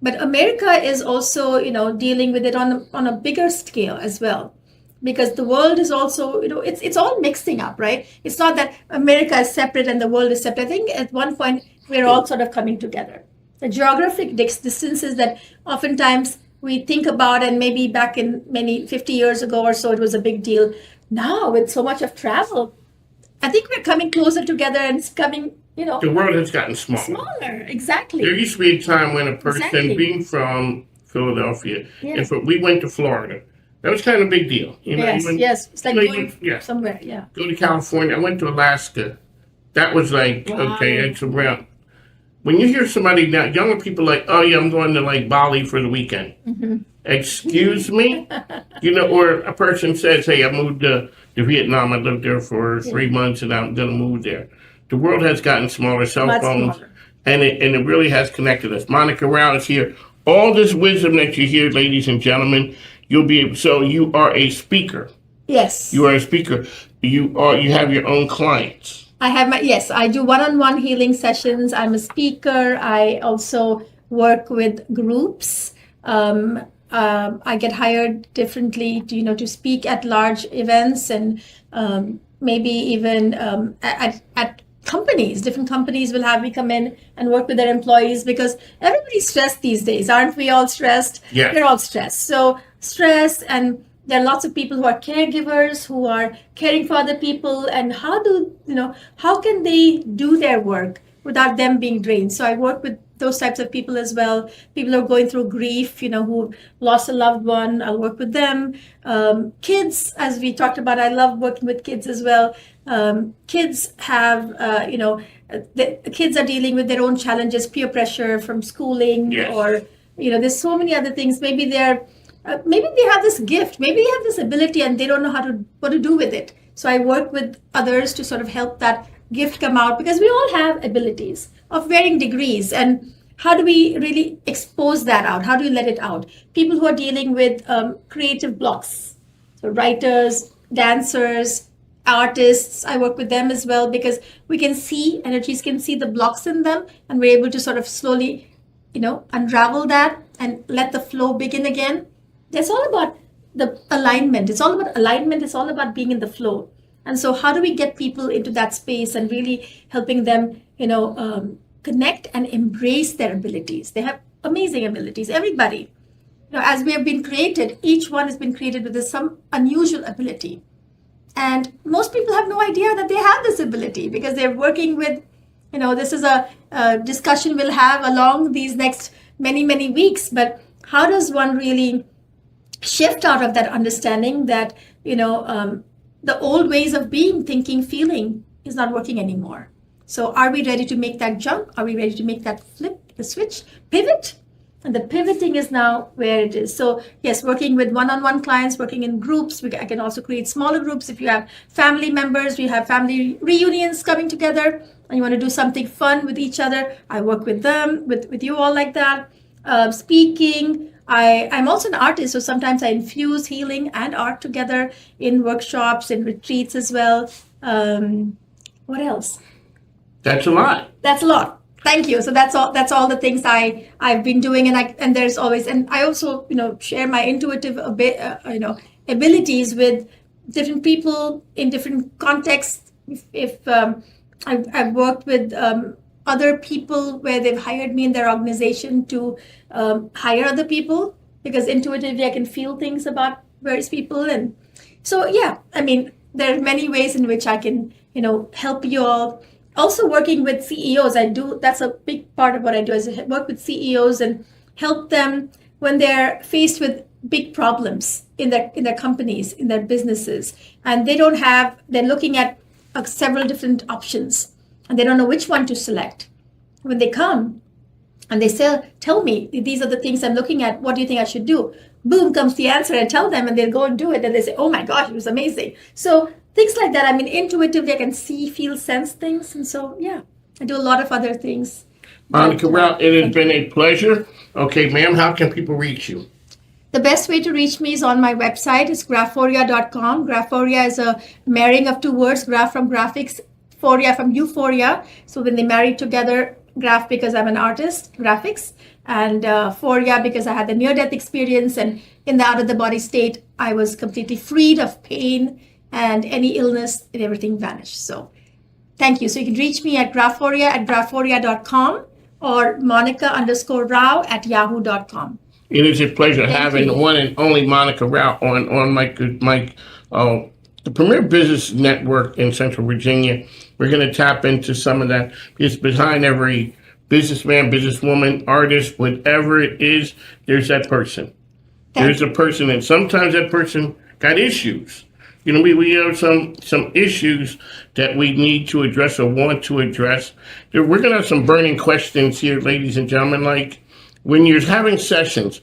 But America is also, dealing with it on a bigger scale as well, because the world is also, it's all mixing up, right? It's not that America is separate and the world is separate. I think at one point we're all sort of coming together. The geographic distances that oftentimes we think about, and maybe back in 50 years ago or so, it was a big deal. Now, with so much of travel, I think we're coming closer together, and it's coming, The world has gotten smaller. Smaller, exactly. There used to be a time when a person being from Philadelphia, and we went to Florida. That was kind of a big deal. Yes. It's like going somewhere, yeah. Go to California. I went to Alaska. That was like, okay, it's around. When you hear somebody now, younger people like, oh yeah, I'm going to like Bali for the weekend. Mm-hmm. Excuse me? Or a person says, hey, I moved to Vietnam. I lived there for 3 months and I'm going to move there. The world has gotten smaller, cell phones, and it really has connected us. Monica Rao is here. All this wisdom that you hear, ladies and gentlemen, so you are a speaker. Yes. You are a speaker. You have your own clients. I do one-on-one healing sessions. I'm a speaker. I also work with groups. I get hired differently to speak at large events, and maybe even at companies. Different companies will have me come in and work with their employees, because everybody's stressed these days. Aren't we all stressed? Yeah. We're all stressed. So stress, and there are lots of people who are caregivers, who are caring for other people, and how can they do their work without them being drained? So I work with those types of people as well. People who are going through grief, who lost a loved one, I'll work with them. Kids, as we talked about, I love working with kids as well. Kids have, the kids are dealing with their own challenges, peer pressure from schooling, or, there's so many other things. Maybe they have this gift, maybe they have this ability and they don't know what to do with it. So I work with others to sort of help that gift come out, because we all have abilities of varying degrees. And how do we really expose that out? How do we let it out? People who are dealing with creative blocks, so writers, dancers, artists, I work with them as well, because we can see, energies can see the blocks in them, and we're able to sort of slowly, unravel that and let the flow begin again. It's all about the alignment. It's all about alignment. It's all about being in the flow. And so how do we get people into that space and really helping them, connect and embrace their abilities? They have amazing abilities. Everybody, as we have been created, each one has been created with some unusual ability. And most people have no idea that they have this ability, because they're working with, this is a discussion we'll have along these next many, many weeks. But how does one really shift out of that understanding that, the old ways of being, thinking, feeling is not working anymore? So are we ready to make that jump? Are we ready to make that flip, the switch, pivot? And the pivoting is now where it is. So yes, working with one-on-one clients, working in groups. I can also create smaller groups. If you have family members, we have family reunions coming together, and you want to do something fun with each other, I work with them, with you all like that. Speaking, I'm also an artist, so sometimes I infuse healing and art together in workshops and retreats as well. What else? That's a lot. That's a lot. Thank you. So that's all the things I've been doing, and there's always, and I also share my intuitive abilities with different people in different contexts I've worked with other people where they've hired me in their organization to hire other people, because intuitively I can feel things about various people. And so, yeah, I mean, there are many ways in which I can, help you all. Also working with CEOs, that's a big part of what I do, is I work with CEOs and help them when they're faced with big problems in their companies, in their businesses, and they're looking at several different options and they don't know which one to select. When they come and they say, tell me, these are the things I'm looking at, what do you think I should do? Boom, comes the answer, and tell them, and they'll go and do it, and they say, oh my gosh, it was amazing. So things like that. I mean, intuitively I can see, feel, sense things. And so, yeah, I do a lot of other things. Monica Rao, it has been a pleasure. Okay, ma'am, how can people reach you? The best way to reach me is on my website. It's graphoria.com. Graphoria is a marrying of two words, graph from graphics, phoria from euphoria. So when they marry together, graph because I'm an artist, graphics, and phoria because I had the near-death experience, and in the out-of-the-body state, I was completely freed of pain and any illness, and everything vanished. So thank you. So you can reach me at graphoria@graphoria.com or Monica_Rao@yahoo.com. It is a pleasure Thank having you. the one and only Monica Rao on the premier business network in Central Virginia. We're going to tap into some of that. It's behind every businessman, businesswoman, artist, whatever it is, there's that person. There's a person, and sometimes that person got issues. We have some issues that we need to address or want to address. We're going to have some burning questions here, ladies and gentlemen, like when you're having sessions,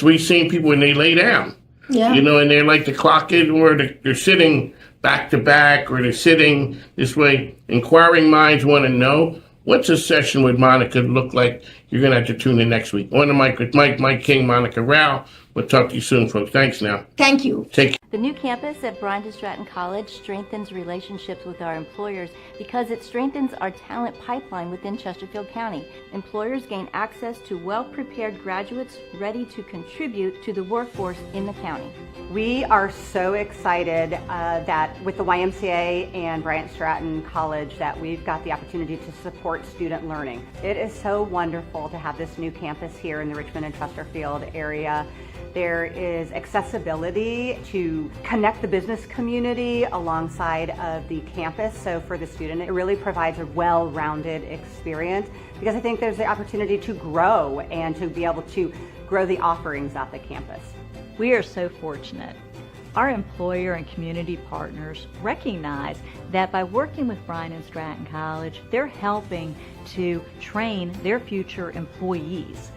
we've seen people when they lay down, and they're like the clock is, or they're sitting back to back, or they're sitting this way. Inquiring minds want to know, what's a session with Monica look like? You're going to have to tune in next week. On the mic with Mike King, Monica Rao. We'll talk to you soon, folks. Thanks now. Thank you. Take care. The new campus at Bryan Stratton College strengthens relationships with our employers because it strengthens our talent pipeline within Chesterfield County. Employers gain access to well-prepared graduates ready to contribute to the workforce in the county. We are so excited that with the YMCA and Bryan Stratton College that we've got the opportunity to support student learning. It is so wonderful to have this new campus here in the Richmond and Chesterfield area. There is accessibility to connect the business community alongside of the campus. So for the student, it really provides a well-rounded experience, because I think there's the opportunity to grow and to be able to grow the offerings at the campus. We are so fortunate. Our employer and community partners recognize that by working with Bryan Stratton College, they're helping to train their future employees.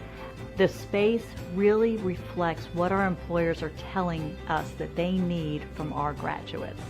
The space really reflects what our employers are telling us that they need from our graduates.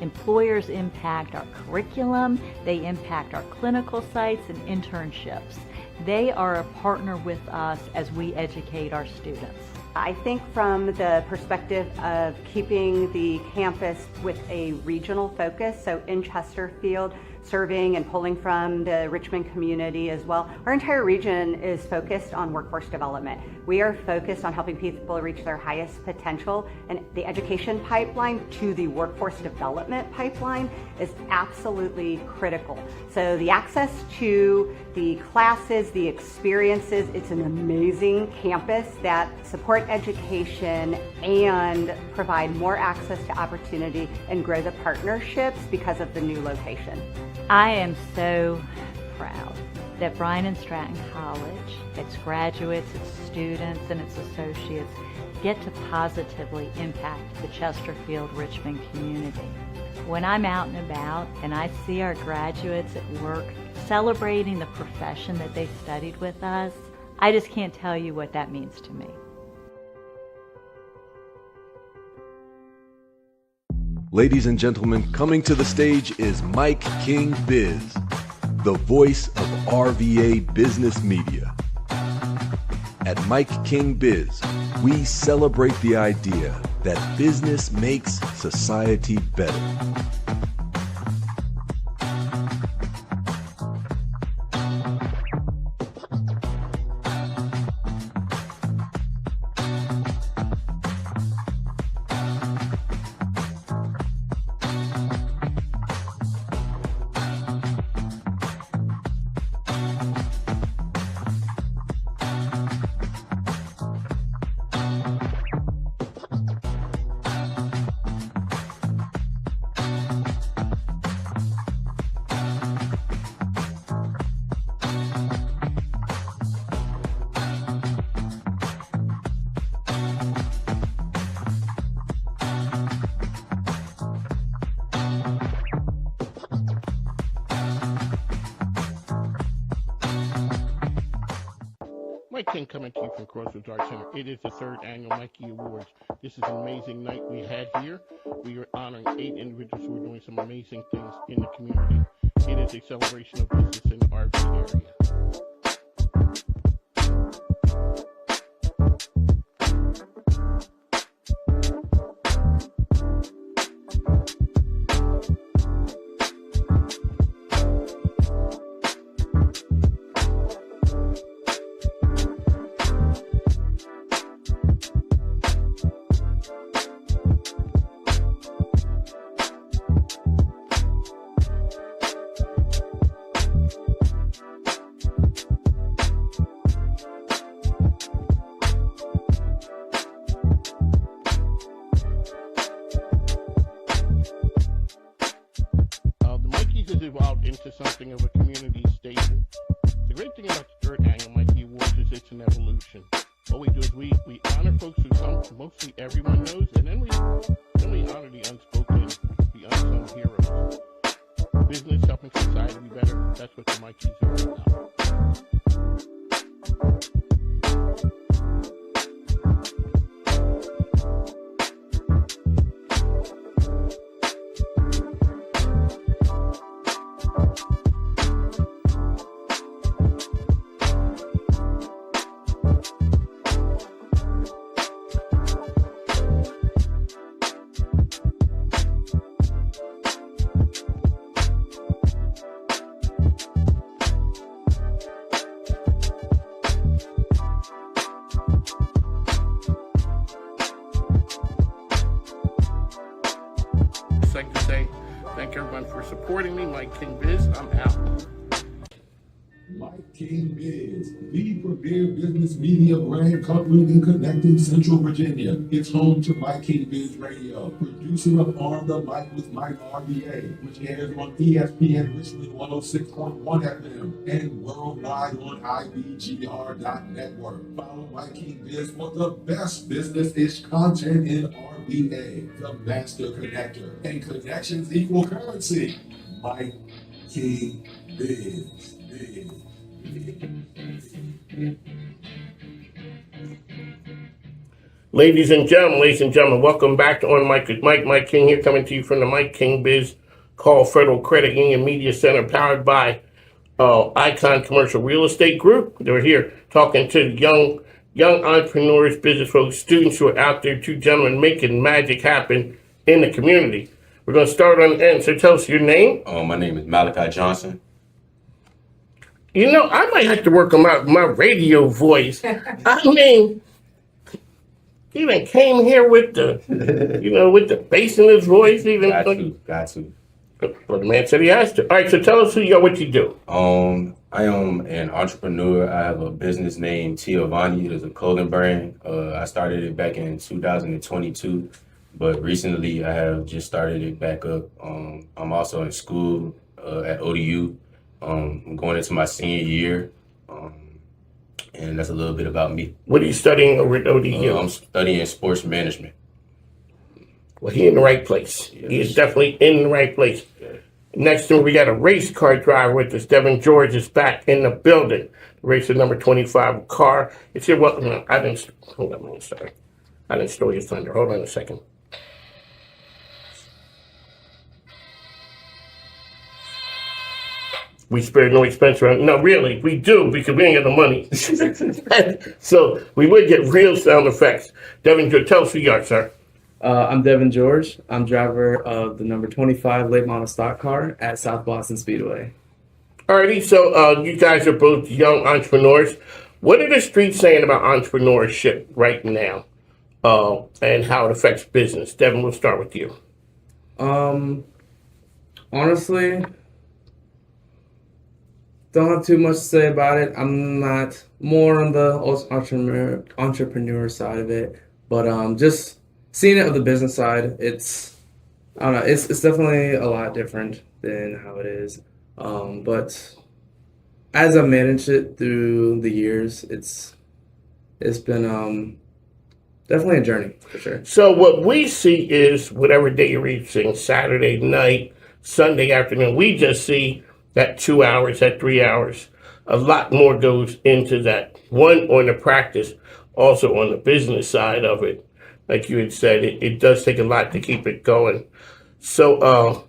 Employers impact our curriculum, they impact our clinical sites and internships. They are a partner with us as we educate our students. I think from the perspective of keeping the campus with a regional focus, so in Chesterfield, serving and pulling from the Richmond community as well. Our entire region is focused on workforce development. We are focused on helping people reach their highest potential, and the education pipeline to the workforce development pipeline is absolutely critical. So the access to the classes, the experiences, it's an amazing campus that support education and provide more access to opportunity and grow the partnerships because of the new location. I am so proud that Bryan Stratton College, its graduates, its students, and its associates get to positively impact the Chesterfield-Richmond community. When I'm out and about and I see our graduates at work celebrating the profession that they studied with us, I just can't tell you what that means to me. Ladies and gentlemen, coming to the stage is MIKEKINGBIZ, the voice of RVA business media. At MIKEKINGBIZ, we celebrate the idea that business makes society better. Jani-King coming to you from Crossroads Arts Center. It is the 3rd annual Mikey Awards. This is an amazing night we had here. We are honoring 8 individuals who are doing some amazing things in the community. It is a celebration of business in the RV area. Evolved into something of a community staple. The great thing about the 3rd annual Mikey Awards is it's an evolution. What we do is we honor folks who mostly everyone knows, and then we honor the unspoken, the unsung heroes. Business helping society be better, that's what the Mikeys are about. Like to say thank everyone for supporting me. MIKEKINGBIZ, I'm out. MIKEKINGBIZ, the premier business media brand covering and connecting Central Virginia. It's home to MIKEKINGBIZ Radio, producing on the Mic with Mike RVA, which airs on ESPN Richmond 106.1 FM and worldwide on IBGR.network. Follow MIKEKINGBIZ for the best business-ish content in RVA, the master connector, and connections equal currency. MIKEKINGBIZ. Ladies and gentlemen, welcome back to On Mic with Mike. Mike King here, coming to you from the MIKEKINGBIZ Call Federal Credit Union Media Center, powered by Icon Commercial Real Estate Group. They're here talking to young entrepreneurs, business folks, students who are out there, 2 gentlemen making magic happen in the community. We're going to start on the end. So tell us your name. My name is Malachi Johnson. You know, I might have to work on my radio voice. I mean, he even came here with the, with the bass in his voice. Even Got to. Well, the man said he has to. All right, so tell us who you are, what you do. I am an entrepreneur. I have a business named Tiovani. It is a clothing brand. I started it back in 2022, but recently I have just started it back up. I'm also in school at ODU. I'm going into my senior year, and that's a little bit about me. What are you studying over at ODU? I'm studying sports management. Well, he's in the right place. Yes. He is definitely in the right place. Yes. Next to him, we got a race car driver with us. Devin George is back in the building. Racer number 25 car. It's here. Well, no, hold on, sorry. I didn't steal your thunder. Hold on a second. We spare no expense around. No, really, we do, because we ain't got the money. So we would get real sound effects. Devin George, tell us who you are, sir. I'm Devin George. I'm driver of the number 25 late model stock car at South Boston Speedway. Alrighty, so you guys are both young entrepreneurs. What are the streets saying about entrepreneurship right now, and how it affects business? Devin, we'll start with you. Honestly, don't have too much to say about it. I'm not more on the entrepreneur side of it, but just seeing it on the business side, it's definitely a lot different than how it is. But as I managed it through the years, it's been definitely a journey for sure. So what we see is whatever day you're reaching, Saturday night, Sunday afternoon, we just see that 2 hours, that 3 hours. a lot more goes into that. One, on the practice, also on the business side of it. Like you had said, it does take a lot to keep it going. So,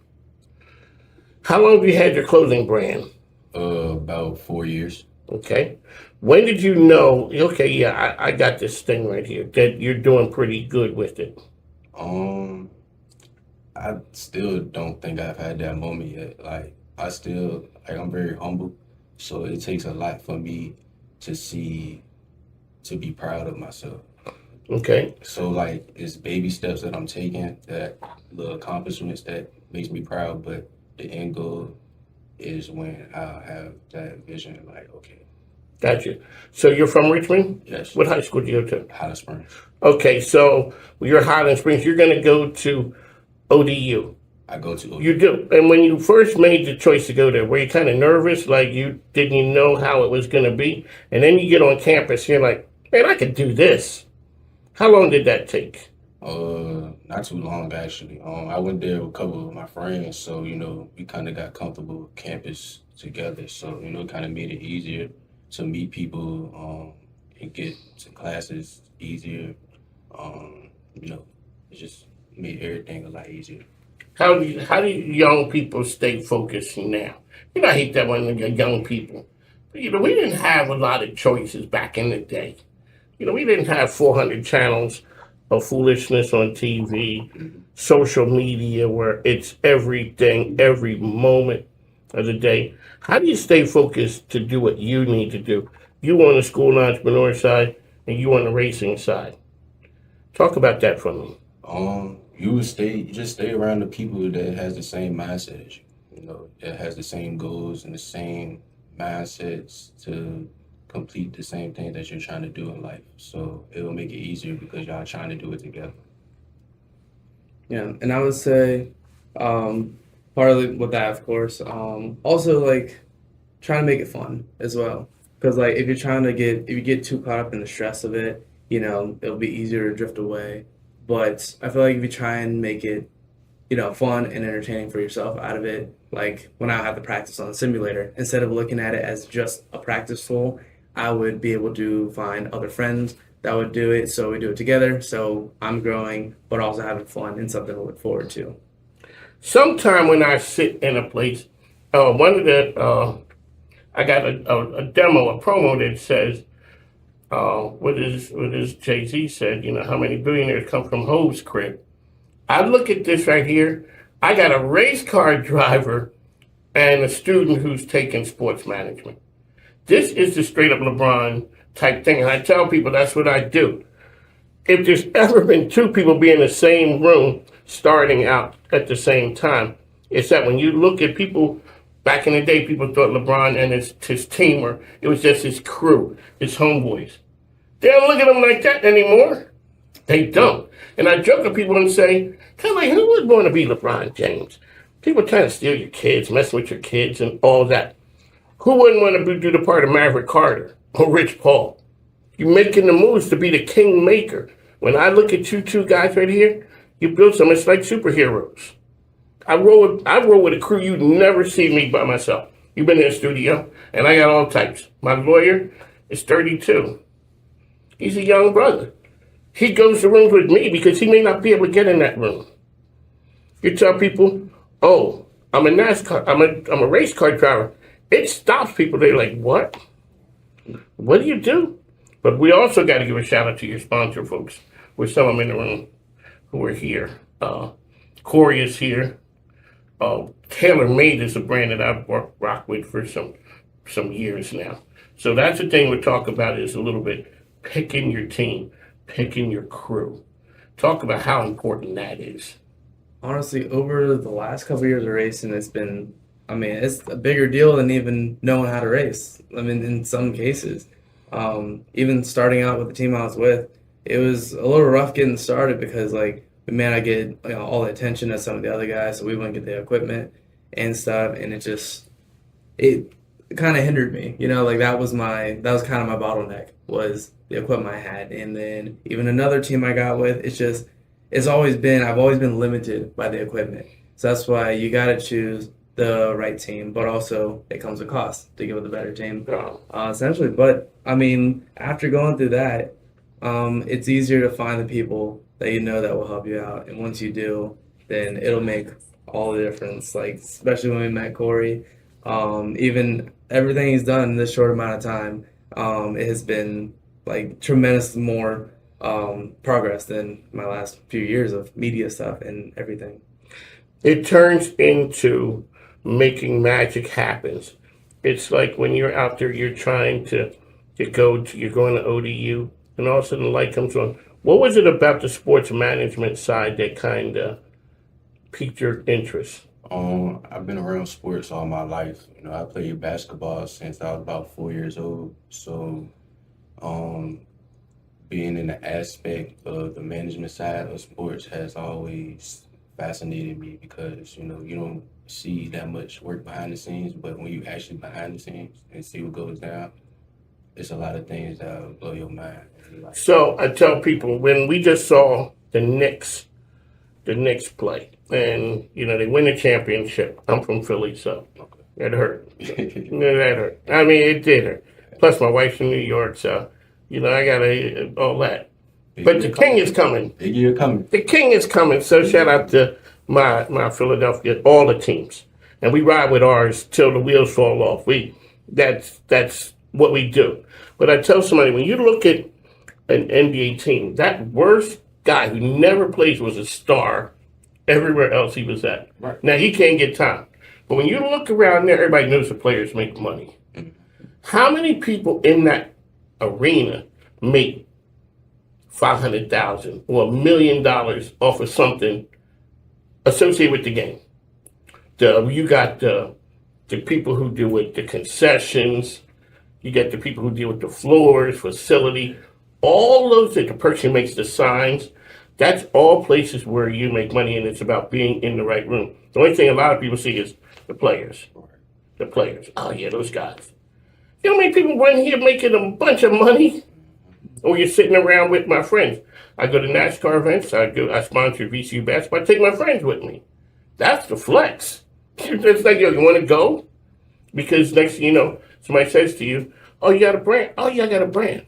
how long have you had your clothing brand? About 4 years. Okay. When did you know, okay, yeah, I got this thing right here, that you're doing pretty good with it? I still don't think I've had that moment yet. Like, I'm very humble. So it takes a lot for me to be proud of myself. Okay. So like, it's baby steps that I'm taking, that little accomplishments that makes me proud, but the end goal is when I have that vision, like, okay. Gotcha. So you're from Richmond? Yes. What high school did you go to? Highland Springs. Okay, so you're Highland Springs. You're going to go to ODU. I go to ODU. You do. And when you first made the choice to go there, were you kind of nervous? Like you didn't know how it was going to be? And then you get on campus, you're like, man, I could do this. How long did that take? Not too long, actually. I went there with a couple of my friends, so, we kind of got comfortable with campus together. So, it kind of made it easier to meet people and get to classes easier. It just made everything a lot easier. How do young people stay focused now? I hate that when they're young people. But, we didn't have a lot of choices back in the day. We didn't have 400 channels of foolishness on TV, social media where it's everything, every moment of the day. How do you stay focused to do what you need to do? You on the school entrepreneur side and you on the racing side. Talk about that for me. You just stay around the people that has the same mindset as you, that has the same goals and the same mindsets to complete the same thing that you're trying to do in life. So it will make it easier because y'all trying to do it together. Yeah, and I would say partly with that, of course, also like trying to make it fun as well. Because like if you get too caught up in the stress of it, it'll be easier to drift away. But I feel like if you try and make it, fun and entertaining for yourself out of it, like when I have to practice on the simulator, instead of looking at it as just a practice tool, I would be able to find other friends that would do it, so we do it together. So I'm growing, but also having fun and something to look forward to. Sometime when I sit in a place, I got a demo, a promo that says, what is Jay-Z said, how many billionaires come from Ho's crib. I look at this right here. I got a race car driver and a student who's taking sports management. This is the straight up LeBron type thing. And I tell people that's what I do. If there's ever been two people be in the same room starting out at the same time, it's that when you look at people, back in the day, people thought LeBron and his team it was just his crew, his homeboys. They don't look at them like that anymore. They don't. And I joke with people and say, kind of like, who would want to be LeBron James? People trying to steal your kids, mess with your kids and all that. Who wouldn't want to do the part of Maverick Carter or Rich Paul? You're making the moves to be the king maker. When I look at you two guys right here, you build something, it's like superheroes. I roll with a crew you'd never see me by myself. You've been in the studio, and I got all types. My lawyer is 32. He's a young brother. He goes to rooms with me because he may not be able to get in that room. You tell people, oh, I'm a NASCAR, I'm a race car driver. It stops people. They're like, what? What do you do? But we also got to give a shout out to your sponsor folks. With some of them in the room who are here. Corey is here. TaylorMade is a brand that I've rocked with for some years now. So that's the thing we talk about is a little bit picking your team, picking your crew. Talk about how important that is. Honestly, over the last couple of years of racing, it's a bigger deal than even knowing how to race. In some cases. Even starting out with the team I was with, it was a little rough getting started because we may not get all the attention as some of the other guys, so we wouldn't get the equipment and stuff, and it kind of hindered me. That was kind of my bottleneck was the equipment I had, and then even another team I got with, I've always been limited by the equipment. So that's why you got to choose the right team, but also it comes with cost to get with a better team, essentially. But I mean, after going through that, it's easier to find the people that you know that will help you out, and once you do, then it'll make all the difference. Like especially when we met Corey, even everything he's done in this short amount of time, it has been like tremendous more progress than my last few years of media stuff and everything. It turns into making magic happens. It's like when you're out there, you're trying to you're going to ODU, and all of a sudden the light comes on. What was it about the sports management side that kind of piqued your interest? I've been around sports all my life. You know, I played basketball since I was about 4 years old. So, being in the aspect of the management side of sports has always fascinated me because, you know, you don't see that much work behind the scenes, but when you actually behind the scenes and see what goes down, it's a lot of things that will blow your mind. So I tell people when we just saw the Knicks play, and you know they win the championship. I'm from Philly, so that hurt. That hurt. I mean, it did hurt. Plus, my wife's from New York, so you know I gotta all that. But the king is coming. Big year coming. The king is coming. So shout out to my Philadelphia, all the teams, and we ride with ours till the wheels fall off. That's what we do. But I tell somebody when you look at an NBA team, that worst guy who never plays was a star everywhere else he was at. Right. Now, he can't get time. But when you look around there, everybody knows the players make money. How many people in that arena make $500,000 or $1 million off of something associated with the game? You got the people who deal with the concessions. You got the people who deal with the floors, facility. All those things, the person who makes the signs, that's all places where you make money, and it's about being in the right room. The only thing a lot of people see is the players. The players. Oh, yeah, those guys. You know how many people run here making a bunch of money? Or you're sitting around with my friends. I go to NASCAR events. I sponsor VCU basketball. I take my friends with me. That's the flex. It's like, yo, you want to go? Because next thing you know, somebody says to you, oh, you got a brand? Oh, yeah, I got a brand.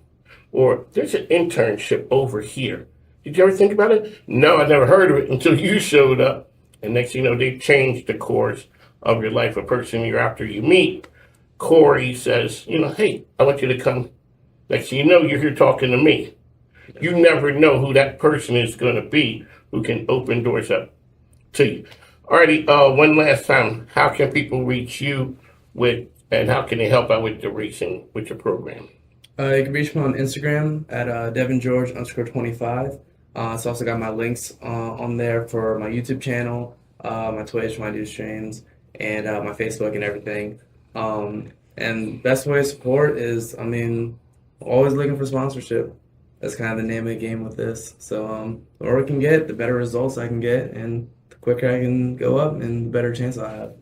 Or there's an internship over here. Did you ever think about it? No, I never heard of it until you showed up. And next thing you know, they changed the course of your life. A person you're after you meet, Corey says, you know, hey, I want you to come. Next thing you know, you're here talking to me. You never know who that person is going to be who can open doors up to you. Alrighty, one last time, how can people reach you and how can they help out with the racing, with your program? You can reach me on Instagram at DevinGeorge_25. It's also got my links on there for my YouTube channel, my Twitch, my news streams, and my Facebook and everything. And best way to support is, I mean, always looking for sponsorship. That's kind of the name of the game with this. So the more I can get, the better results I can get, and the quicker I can go up, and the better chance I have.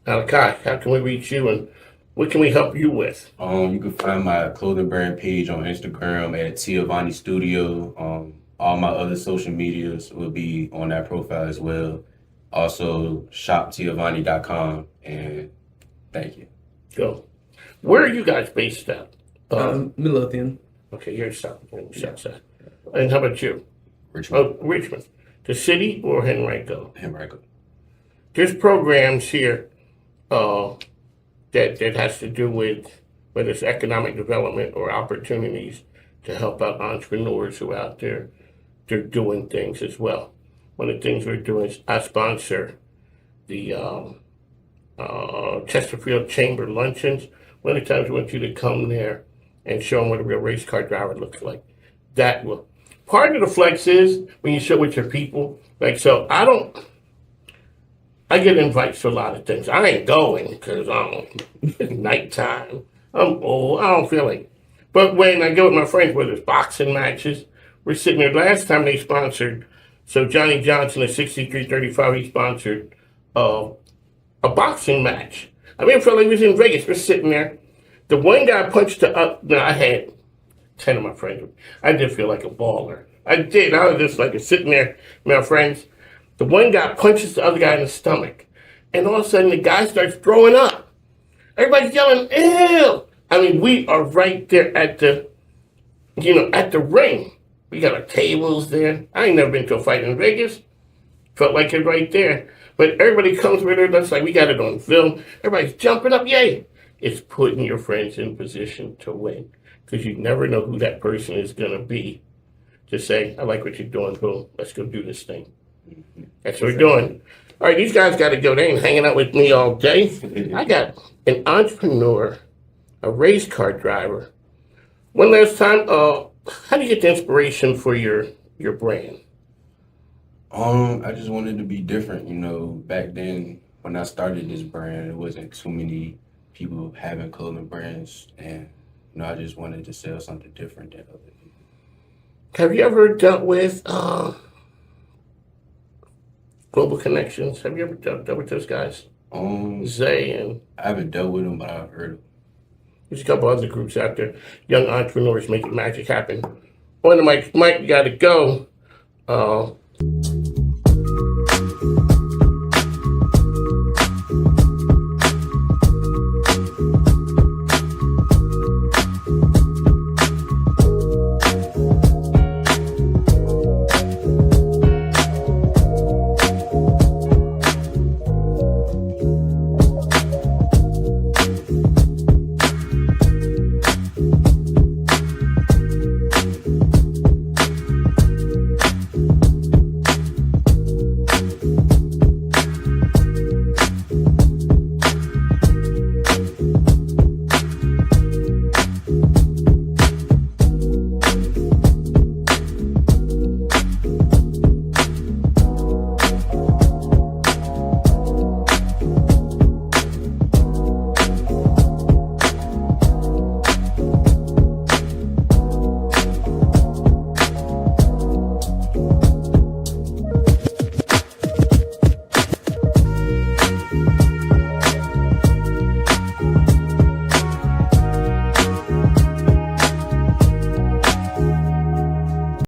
Malachi, how can we reach you, and what can we help you with? You can find my clothing brand page on Instagram at Tiavani Studio. All my other social medias will be on that profile as well. Also, shoptiavani.com, and thank you. Go. Where are you guys based at? Midlothian. Okay, you're south side. And how about you? Richmond. Oh, Richmond. The city or Henrico? Henrico. There's programs here that has to do with whether it's economic development or opportunities to help out entrepreneurs who are out there. They're doing things as well. One of the things we're doing is I sponsor the Chesterfield Chamber luncheons. One of the times we want you to come there and show them what a real race car driver looks like. That will. Part of the flex is when you show with your people. Like, so I get invites to a lot of things. I ain't going because it's nighttime. I'm old. I don't feel like it. But when I go with my friends, whether it's boxing matches, we're sitting there. Last time they sponsored, so Johnny Johnson at 6335, he sponsored a boxing match. I mean, it felt like he was in Vegas. We're sitting there. The one guy punched the up. No, I had 10 of my friends. I did feel like a baller. I did. I was just like sitting there with my friends. The one guy punches the other guy in the stomach. and all of a sudden the guy starts throwing up. Everybody's yelling, ew! I mean, we are right there at the, at the ring. We got our tables there. I ain't never been to a fight in Vegas. Felt like it right there. But everybody comes with it. That's like, we got it on film. Everybody's jumping up, yay! It's putting your friends in position to win. Because you never know who that person is going to be. Just say, I like what you're doing, boom. Let's go do this thing. That's what we're doing. All right, these guys got to go. They ain't hanging out with me all day. I got an entrepreneur, a race car driver. One last time, how do you get the inspiration for your brand? I just wanted to be different. Back then when I started this brand, it wasn't too many people having clothing brands, and I just wanted to sell something different than other people. Have you ever dealt with Global Connections? Have you ever dealt with those guys? Zay and I haven't dealt with them, but I've heard of them. There's a couple other groups out there. Young entrepreneurs making magic happen. On the mic, Mike, you got to go.